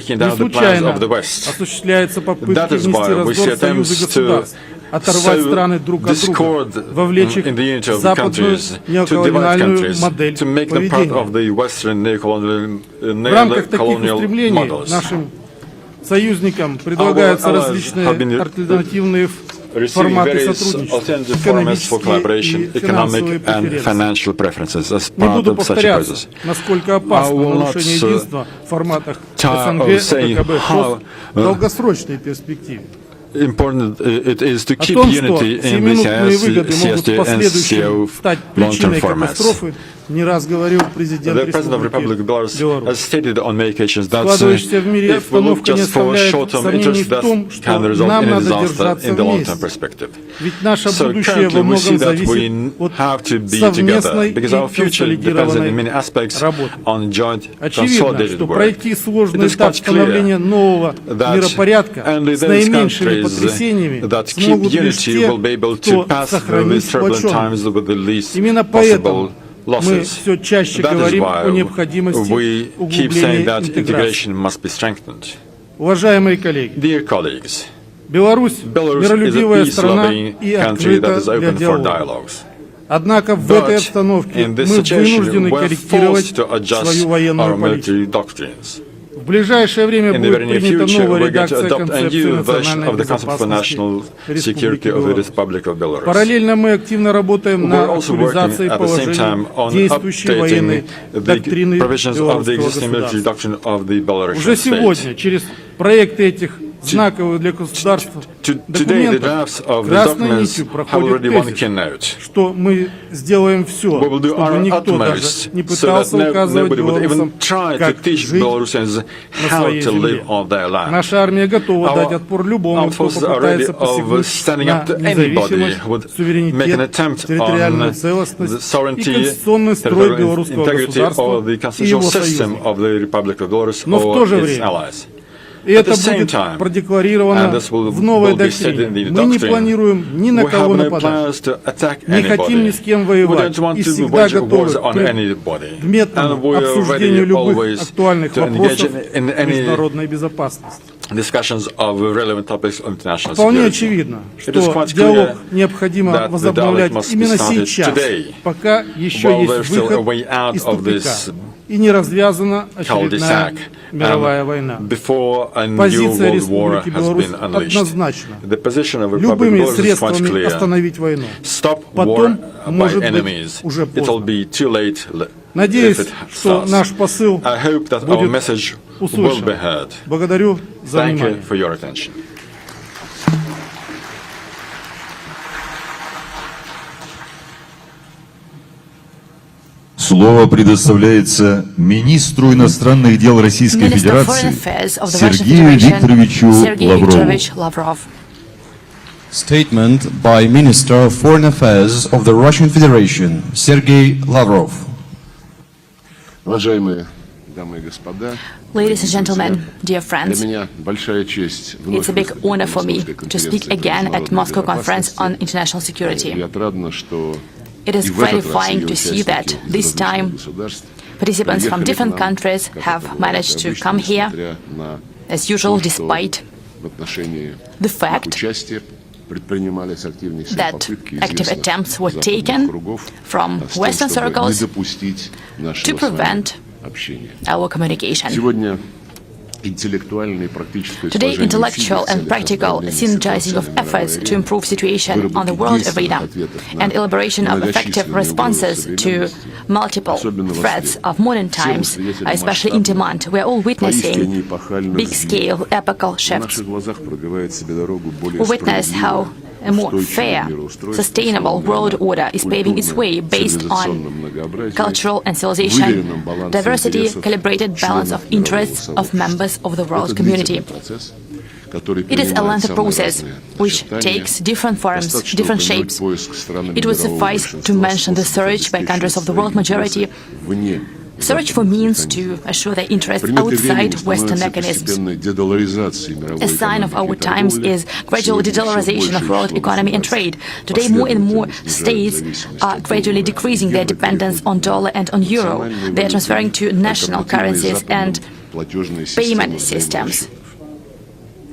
Не случайно осуществляется попытка внести раздор в союзы государств, оторвать страны друг от друга, вовлечь их в западную неоколониальную модель поведения. В рамках таких устремлений нашим союзникам предлагаются различные альтернативные форматы сотрудничества, экономические и финансовые преференции. Не буду повторяться, насколько опасно нарушение единства в форматах СНГ, АДКБ, ШОС в долгосрочной перспективе. Important it is to keep О том, unity что in the сиюминутные выгоды могут в CST and последующем CO стать причиной катастрофы, не раз говорил президент Республики Беларусь. Складывающаяся в мире обстановка не оставляет сомнений в том, что нам надо держаться вместе. Ведь наше будущее во многом зависит от совместной и консолидированной работы. Очевидно, что пройти сложный этап становления нового миропорядка с наименьшими потрясениями смогут лишь те, кто сохранит сплоченность. Именно поэтому мы все чаще говорим о необходимости углубления интеграции. Уважаемые коллеги, Беларусь – миролюбивая страна и открыта для диалога. Однако в этой обстановке мы вынуждены корректировать свою военную политику. В ближайшее время будет принята новая редакция концепции национальной безопасности Республики Беларусь. Параллельно мы активно работаем на актуализации положений действующей военной доктрины белорусского государства. Уже сегодня через проекты этих знаковых для государства документов красной нитью проходит тезис, что мы сделаем все, чтобы никто даже не пытался указывать белорусам, как жить на своей земле. Наша армия готова дать отпор любому, кто попытается посягнуть на независимость, суверенитет, территориальную целостность и конституционный строй белорусского государства и его союзников. Но в то же время и это будет продекларировано в новой доктрине. Мы не планируем ни на кого нападать, не хотим ни с кем воевать и всегда готовы к гметному обсуждению любых актуальных вопросов международной безопасности. Вполне очевидно, что диалог необходимо возобновлять именно сейчас, пока еще есть выход из тупика и не развязана очередная мировая война. Позиция Республики Беларусь однозначна. Любыми средствами остановить войну. Потом, может быть, уже поздно. Надеюсь, что наш посыл будет услышан. Благодарю за внимание. Слово предоставляется министру иностранных дел Российской Федерации Сергею Викторовичу Лаврову. Statement by Minister of Foreign Affairs of the Russian Federation, Sergei Lavrov. Уважаемые дамы и господа, Ladies and gentlemen, dear friends, it's a big honor for me to speak again at Moscow Conference on International Security. It is gratifying to see that this time participants from different countries have managed to come here, as usual, despite the fact that active attempts were taken from Western circles to prevent our communication. Today, intellectual and practical synergizing of efforts to improve situation on the world arena and elaboration of effective responses to multiple threats of modern times are especially in demand. We are all witnessing big-scale epochal shifts. We witness how a more fair, sustainable world order is paving its way based on cultural and civilization diversity, calibrated balance of interests of members of the world community. It is a lengthy process which takes different forms, different shapes. It would suffice to mention the search by countries of the world majority, search for means to assure their interests outside Western mechanisms. A sign of our times is gradual de-dollarization of world economy and trade. Today, more and more states are gradually decreasing their dependence on dollar and on euro. They are transferring to national currencies and payment systems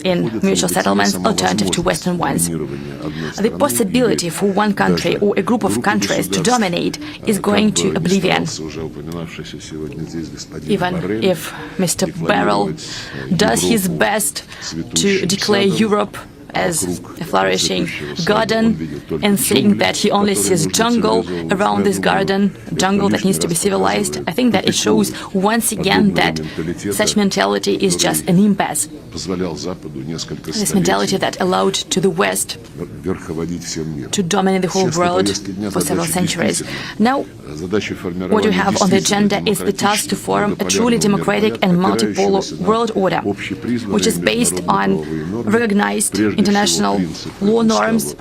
in mutual settlements alternative to Western ones. The possibility for one country or a group of countries to dominate is going to oblivion. Even if Mr. Barrel does his best to declare Europe as a flourishing garden and saying that he only sees jungle around this garden, jungle that needs to be civilized, I think that it shows once again that such mentality is just an impasse. This mentality that allowed to the West to dominate the whole world for several centuries. Now, what you have on the agenda is the task to form a truly democratic and multipolar world order, which is based on recognized international law norms.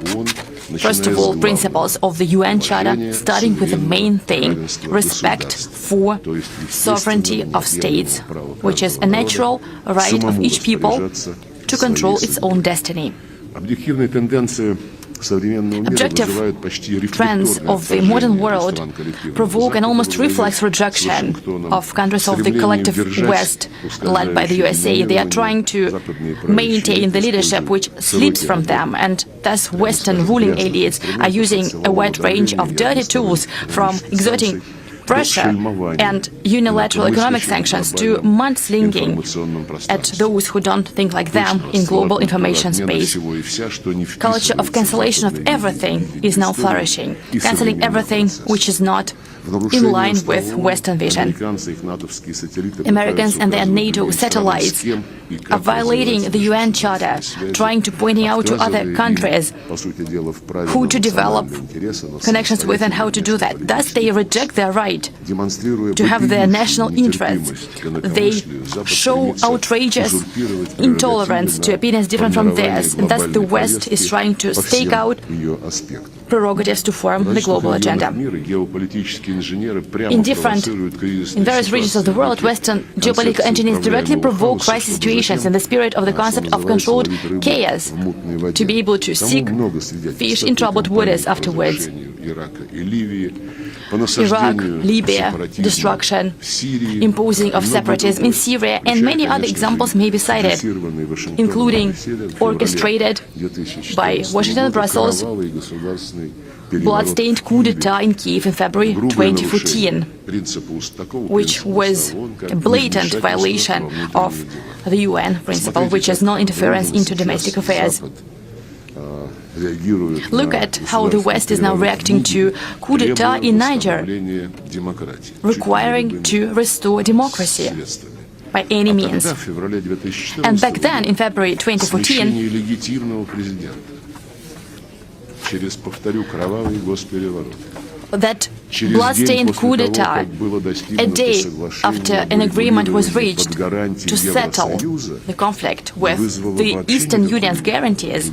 First of all, principles of the UN Charter, starting with the main thing, respect for sovereignty of states, which is a natural right of each people to control its own destiny. Objective trends of the modern world provoke an almost reflex rejection of countries of the collective West, led by the USA. They are trying to maintain the leadership which slips from them, and thus Western ruling elites are using a wide range of dirty tools, from exerting pressure and unilateral economic sanctions to mudslinging at those who don't think like them in global information space. Culture of cancellation of everything is now flourishing, cancelling everything which is not in line with Western vision. Americans and their NATO satellites are violating the UN Charter, trying to point out to other countries who to develop connections with and how to do that. Thus, they reject their right to have their national interests. They show outrageous intolerance to opinions different from theirs, and thus the West is trying to stake out prerogatives to form the global agenda. In various regions of the world, Western geopolitical engineers directly provoke crisis situations in the spirit of the concept of controlled chaos, to be able to seek fish in troubled waters afterwards. Iraq, Libya, destruction, imposing of separatism in Syria, and many other examples may be cited, including orchestrated by Washington and Brussels, blood-stained coup d'etat in Kiev in February 2014, which was a blatant violation of the UN principle, which is non-interference into domestic affairs. Look at how the West is now reacting to coup d'etat in Niger, requiring to restore democracy by any means. And back then, in February 2014, that blood-stained coup d'etat, a day after an agreement was reached to settle the conflict with the Eastern Union's guarantees,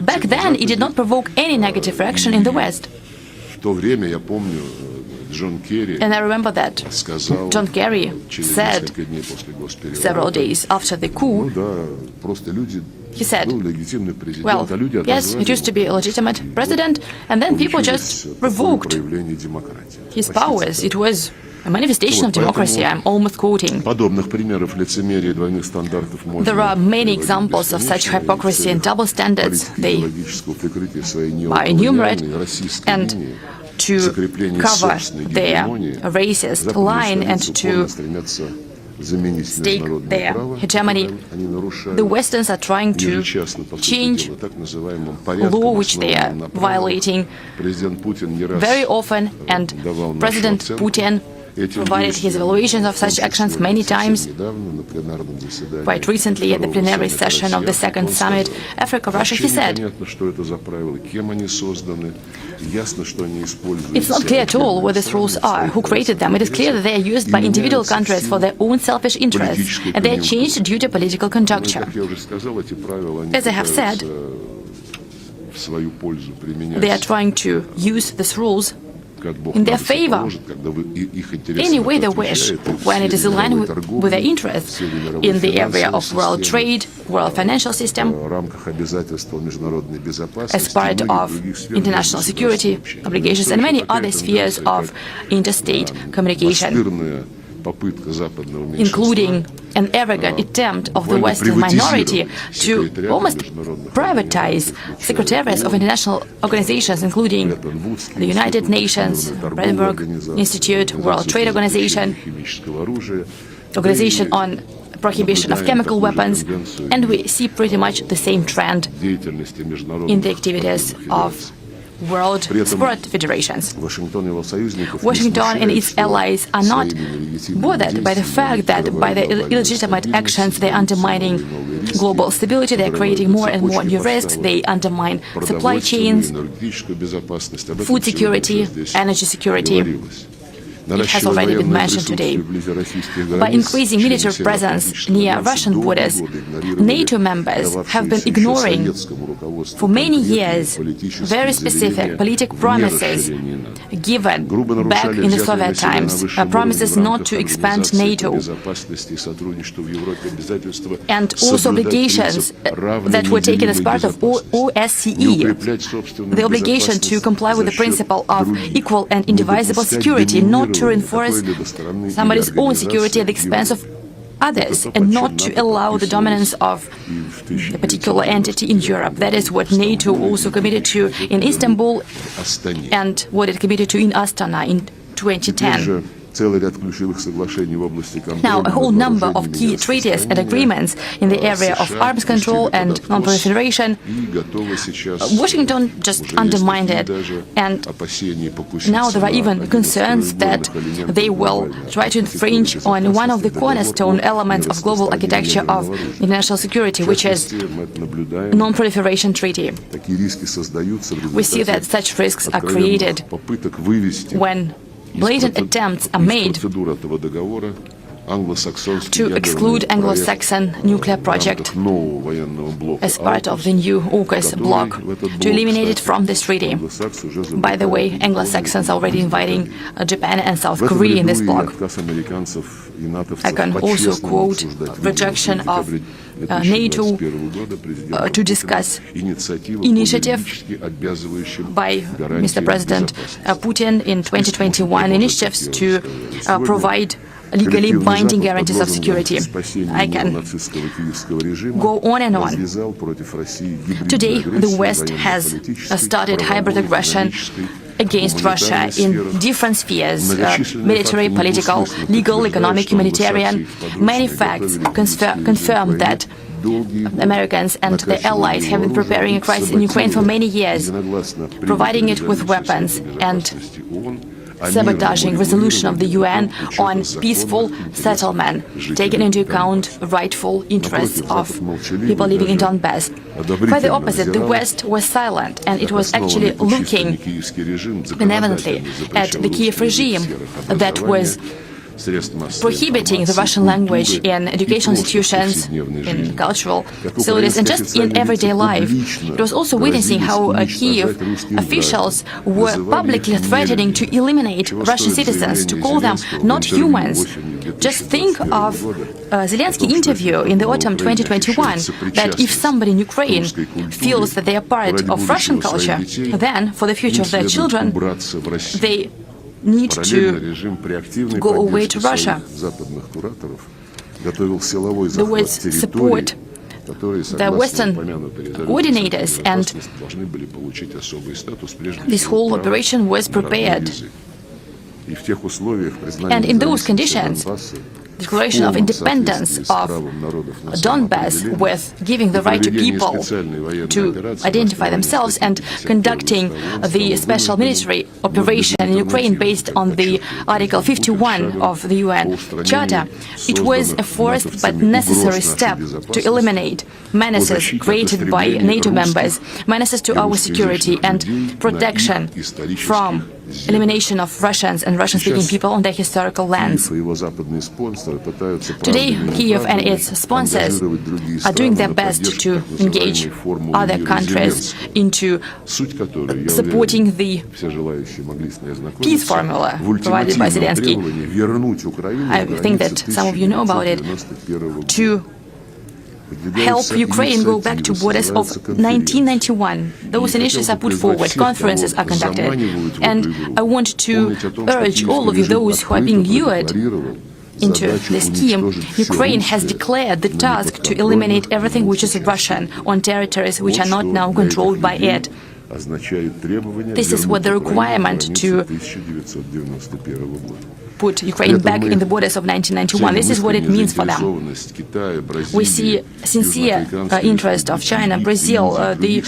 back then it did not provoke any negative reaction in the West. And I remember that John Kerry said several days after the coup, he said, well, yes, it used to be a legitimate president, and then people just revoked his powers. It was a manifestation of democracy, I'm almost quoting. There are many examples of such hypocrisy and double standards. They are innumerate, and to cover their racist line and to stake their hegemony, the Westerns are trying to change law which they are violating very often, and President Putin provided his evaluations of such actions many times. Quite recently, at the plenary session of the second summit, Africa-Russia, he said, "It's not clear at all what these rules are, who created them. It is clear that they are used by individual countries for their own selfish interests, and they are changed due to political conjuncture. As I have said, they are trying to use these rules in their favor, any way they wish, when it is aligned with their interests in the area of world trade, world financial system, as part of international security obligations, and many other spheres of interstate communication, including an arrogant attempt of the Western minority to almost privatize secretariats of international organizations, including the United Nations, Brandenburg Institute, World Trade Organization, Organization on Prohibition of Chemical Weapons, and we see pretty much the same trend in the activities of world sport federations. Washington and its allies are not bothered by the fact that by their illegitimate actions they are undermining global stability, they are creating more and more new risks, they undermine supply chains, food security, energy security. It has already been mentioned today. By increasing military presence near Russian borders, NATO members have been ignoring for many years very specific political promises given back in the Soviet times, promises not to expand NATO, and also obligations that were taken as part of OSCE, the obligation to comply with the principle of equal and indivisible security, not to reinforce somebody's own security at the expense of others, and not to allow the dominance of a particular entity in Europe. That is what NATO also committed to in Istanbul and what it committed to in Astana in 2010. Now, a whole number of key treaties and agreements in the area of arms control and non-proliferation, Washington just undermined it, and now there are even concerns that they will try to infringe on one of the cornerstone elements of global architecture of international security, which is non-proliferation treaty. We see that such risks are created when blatant attempts are made to exclude Anglo-Saxon nuclear project as part of the new AUKUS bloc, to eliminate it from this treaty. By the way, Anglo-Saxons are already inviting Japan and South Korea in this bloc. I can also quote rejection of NATO to discuss initiative by Mr. President Putin in 2021, initiatives to provide legally binding guarantees of security. I can go on and on. Today, the West has started hybrid aggression against Russia in different spheres, military, political, legal, economic, humanitarian. Many facts confirm that Americans and their allies have been preparing a crisis in Ukraine for many years, providing it with weapons and sabotaging resolution of the UN on peaceful settlement, taking into account rightful interests of people living in Donbass. Quite the opposite, the West was silent, and it was actually looking benevolently at the Kiev regime that was prohibiting the Russian language in educational institutions, in cultural facilities, and just in everyday life. It was also witnessing how Kiev officials were publicly threatening to eliminate Russian citizens, to call them not humans. Just think of Zelensky's interview in the autumn 2021, that if somebody in Ukraine feels that they are part of Russian culture, then for the future of their children, they need to go away to Russia. The West support the Western coordinators, and this whole operation was prepared. And in those conditions, declaration of independence of Donbass with giving the right to people to identify themselves and conducting the special military operation in Ukraine based on the Article 51 of the UN Charter, it was a forced but necessary step to eliminate menaces created by NATO members, menaces to our security and protection from elimination of Russians and Russian-speaking people on their historical lands. Today, Kyiv and its sponsors are doing their best to engage other countries into supporting the peace formula provided by Zelensky. I think that some of you know about it. To help Ukraine go back to borders of 1991. Those initiatives are put forward, conferences are conducted, and I want to urge all of you, those who are being lured into this scheme. Ukraine has declared the task to eliminate everything which is Russian on territories which are not now controlled by it. This is what the requirement to put Ukraine back in the borders of 1991. This is what it means for them. We see sincere interest of China, Brazil, the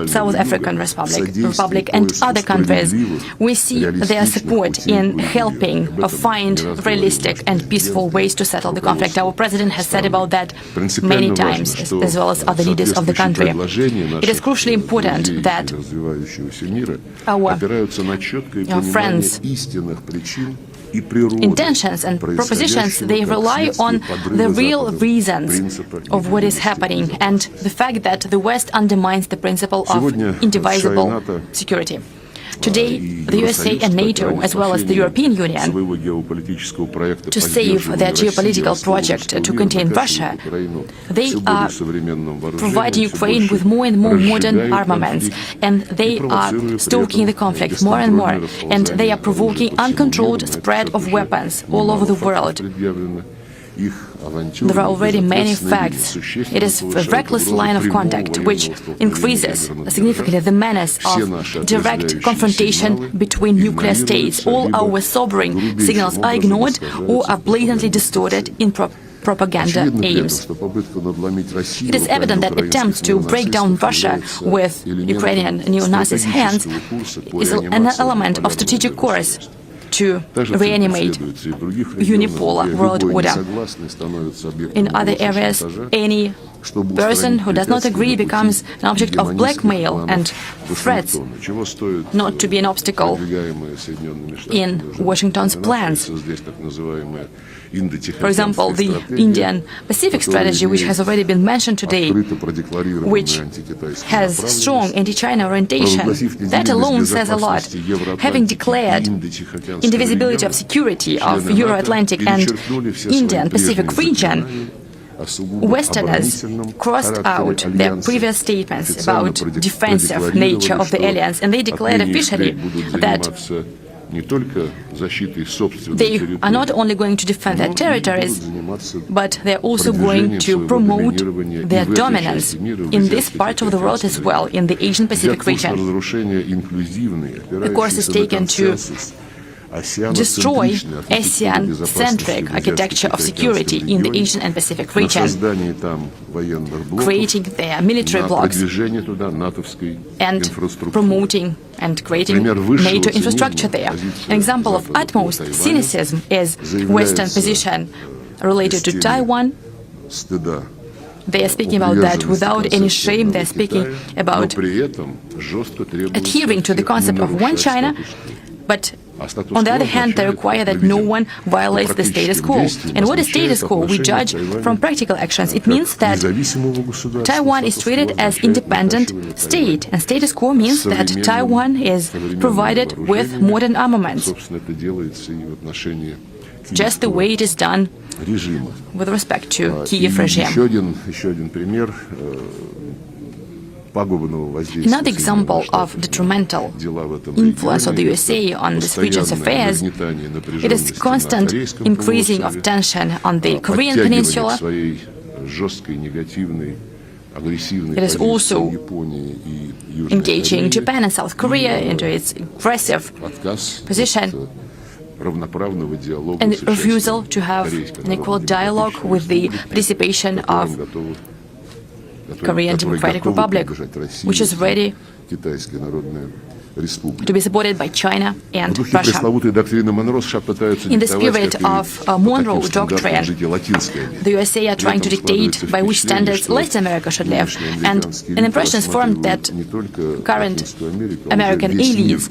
South African Republic and other countries. We see their support in helping find realistic and peaceful ways to settle the conflict. Our president has said about that many times, as well as other leaders of the country. It is crucially important that our friends' intentions and propositions, they rely on the real reasons of what is happening and the fact that the West undermines the principle of indivisible security. Today, the USA and NATO, as well as the European Union, to save their geopolitical project to contain Russia, they are providing Ukraine with more and more modern armaments, and they are stoking the conflict more and more, and they are provoking uncontrolled spread of weapons all over the world. There are already many facts. It is a reckless line of conduct which increases significantly the menace of direct confrontation between nuclear states. All our sobering signals are ignored or are blatantly distorted in propaganda aims. It is evident that attempts to break down Russia with Ukrainian neo-Nazis' hands is an element of strategic course to reanimate unipolar world order. In other areas, any person who does not agree becomes an object of blackmail and threats, not to be an obstacle in Washington's plans. For example, the Indian-Pacific strategy, which has already been mentioned today, which has strong anti-China orientation, that alone says a lot. Having declared indivisibility of security of Euro-Atlantic and Indian-Pacific region, Westerners crossed out their previous statements about defensive nature of the alliance, and they declared officially that they are not only going to defend their territories, but they're also going to promote their dominance in this part of the world as well, in the Asian Pacific region. The course is taken to destroy ASEAN-centric architecture of security in the Asian and Pacific region, creating their military blocks and promoting and creating NATO infrastructure there. An example of utmost cynicism is Western position related to Taiwan. They are speaking about that without any shame. They are speaking about adhering to the concept of one China, but on the other hand, they require that no one violates the status quo. And what is status quo? We judge from practical actions. It means that Taiwan is treated as independent state, and status quo means that Taiwan is provided with modern armaments, just the way it is done with respect to Kyiv regime. Another example of detrimental influence of the USA on this region's affairs, it is constant increasing of tension on the Korean Peninsula. It is also engaging Japan and South Korea into its aggressive position. and refusal to have an equal dialogue with the participation of Korean Democratic Republic, which is ready to be supported by China and Russia. In the spirit of Monroe Doctrine, the USA are trying to dictate by which standards Latin America should live, and an impression is formed that current American elites,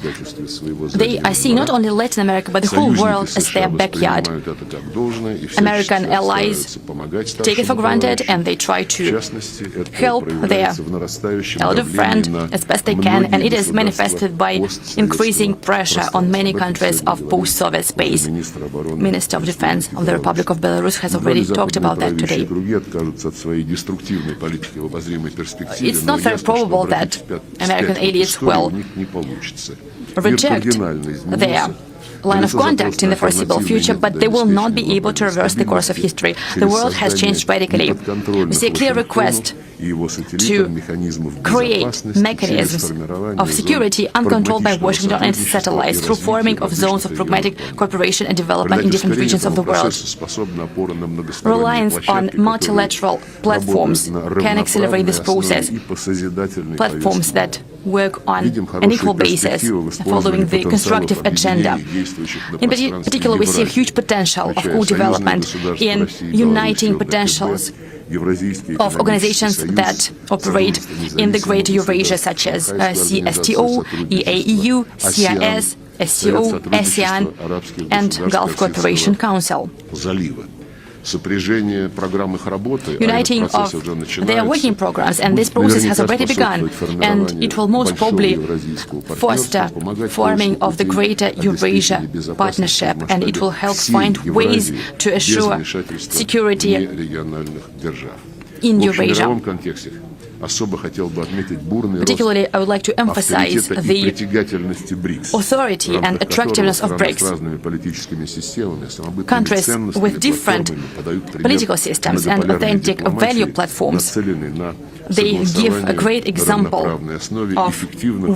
they are seeing not only Latin America but the whole world as their backyard. American allies take it for granted and they try to help their elder friend as best they can, and it is manifested by increasing pressure on many countries of post-Soviet space. Minister of Defense of the Republic of Belarus has already talked about that today. It's not very probable that American elites will reject their line of contact in the foreseeable future, but they will not be able to reverse the course of history. The world has changed radically. We see a clear request to create mechanisms of security uncontrolled by Washington and its satellites through forming of zones of pragmatic cooperation and development in different regions of the world. Reliance on multilateral platforms can accelerate this process. Platforms that work on an equal basis, following the constructive agenda. In particular, we see a huge potential of co-development in uniting potentials of organizations that operate in the Greater Eurasia, such as CSTO, EAEU, CIS, SCO, ASEAN, and Gulf Cooperation Council. Uniting of their working programs, and this process has already begun, and it will most probably foster forming of the Greater Eurasia Partnership, and it will help find ways to assure security in Eurasia. Particularly, I would like to emphasize the authority and attractiveness of BRICS. Countries with different political systems and authentic value platforms, they give a great example of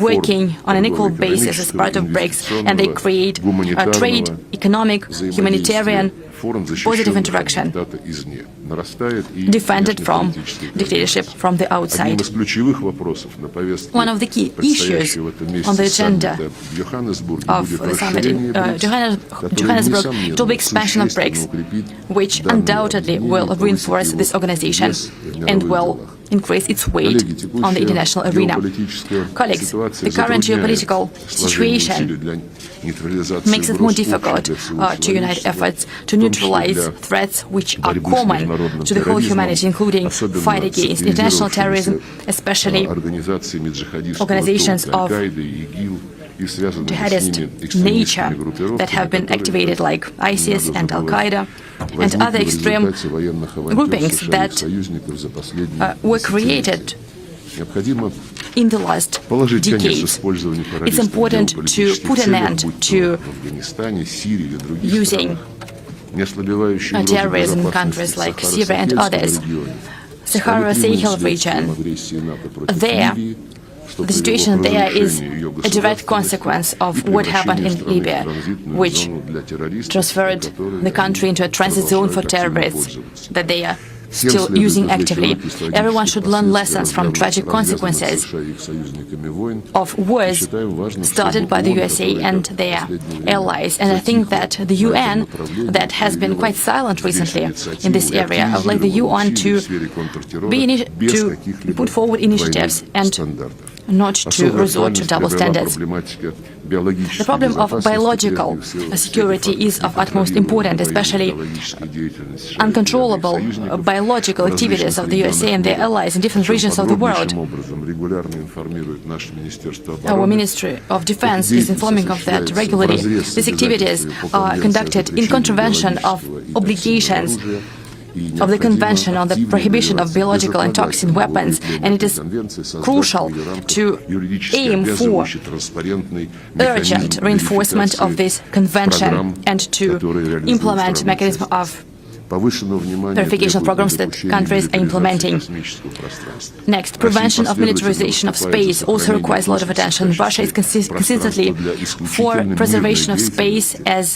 working on an equal basis as part of BRICS, and they create a trade, economic, humanitarian, positive interaction, defended from dictatorship from the outside. One of the key issues on the agenda of the summit in Johannesburg will be expansion of BRICS, which undoubtedly will reinforce this organization and will increase its weight on the international arena. Colleagues, the current geopolitical situation makes it more difficult to unite efforts to neutralize threats which are common to the whole humanity, including fight against international terrorism, especially organizations of jihadist nature that have been activated, like ISIS and Al-Qaeda and other extreme groupings that were created in the last decades. It's important to put an end to using terrorism in countries like Syria and others. Sahara-Sahel region, the situation there is a direct consequence of what happened in Libya, which transferred the country into a transit zone for terrorists that they are still using actively. Everyone should learn lessons from tragic consequences of wars started by the USA and their allies. And I think that the UN, that has been quite silent recently in this area, I would like the UN to put forward initiatives and not to resort to double standards. The problem of biological security is of utmost importance, especially uncontrollable biological activities of the USA and their allies in different regions of the world. Our Ministry of Defense is informing of that regularly. These activities are conducted in contravention of obligations of the Convention on the Prohibition of Biological and Toxin Weapons, and it is crucial to aim for urgent reinforcement of this convention and to implement mechanism of verification programs that countries are implementing. Next, prevention of militarization of space also requires a lot of attention. Russia is consistently for preservation of space as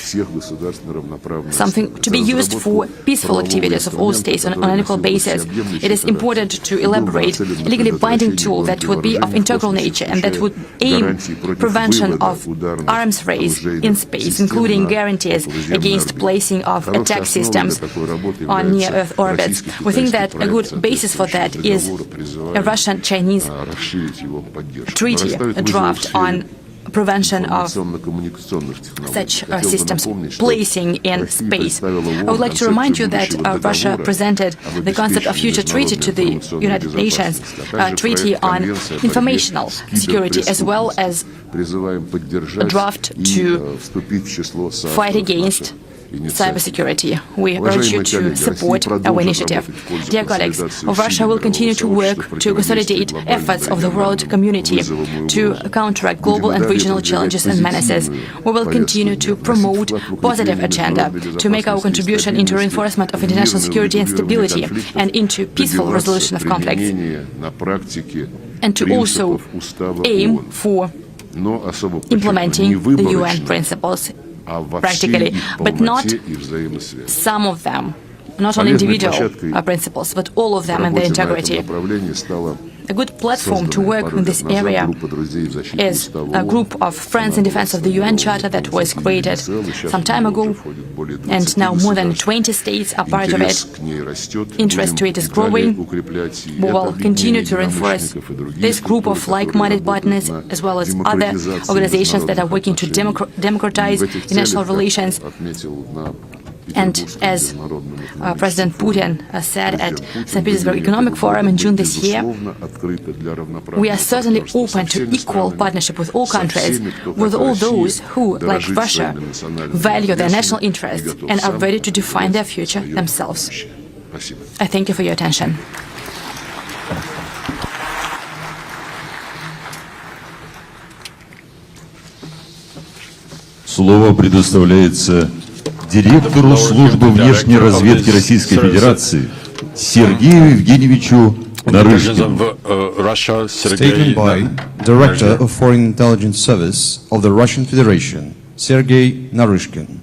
something to be used for peaceful activities of all states on an equal basis. It is important to elaborate a legally binding tool that would be of integral nature and that would aim prevention of arms race in space, including guarantees against placing of attack systems on near-Earth orbits. We think that a good basis for that is a Russian-Chinese treaty, a draft on prevention of such systems placing in space. I would like to remind you that Russia presented the concept of future treaty to the United Nations, a treaty on informational security, as well as a draft to fight against cybersecurity. We urge you to support our initiative. Dear colleagues, Russia will continue to work to consolidate efforts of the world community to counteract global and regional challenges and menaces. We will continue to promote positive agenda to make our contribution into reinforcement of international security and stability and into peaceful resolution of conflicts, and to also aim for implementing the UN principles practically, but not some of them, not on individual principles, but all of them and their integrity. A good platform to work in this area is a group of Friends in Defense of the UN Charter that was created some time ago, and now more than 20 states are part of it. Interest to it is growing. We will continue to reinforce this group of like-minded partners, as well as other organizations that are working to democratize international relations. And as President Putin said at St. Petersburg Economic Forum in June this year, we are certainly open to equal partnership with all countries, with all those who, like Russia, value their national interests and are ready to define their future themselves. I thank you for your attention. Слово предоставляется директору службы внешней разведки Российской Федерации Сергею Евгеньевичу Нарышкину. Statement by Director of Foreign Intelligence Service of the Russian Federation, Sergei Naryshkin.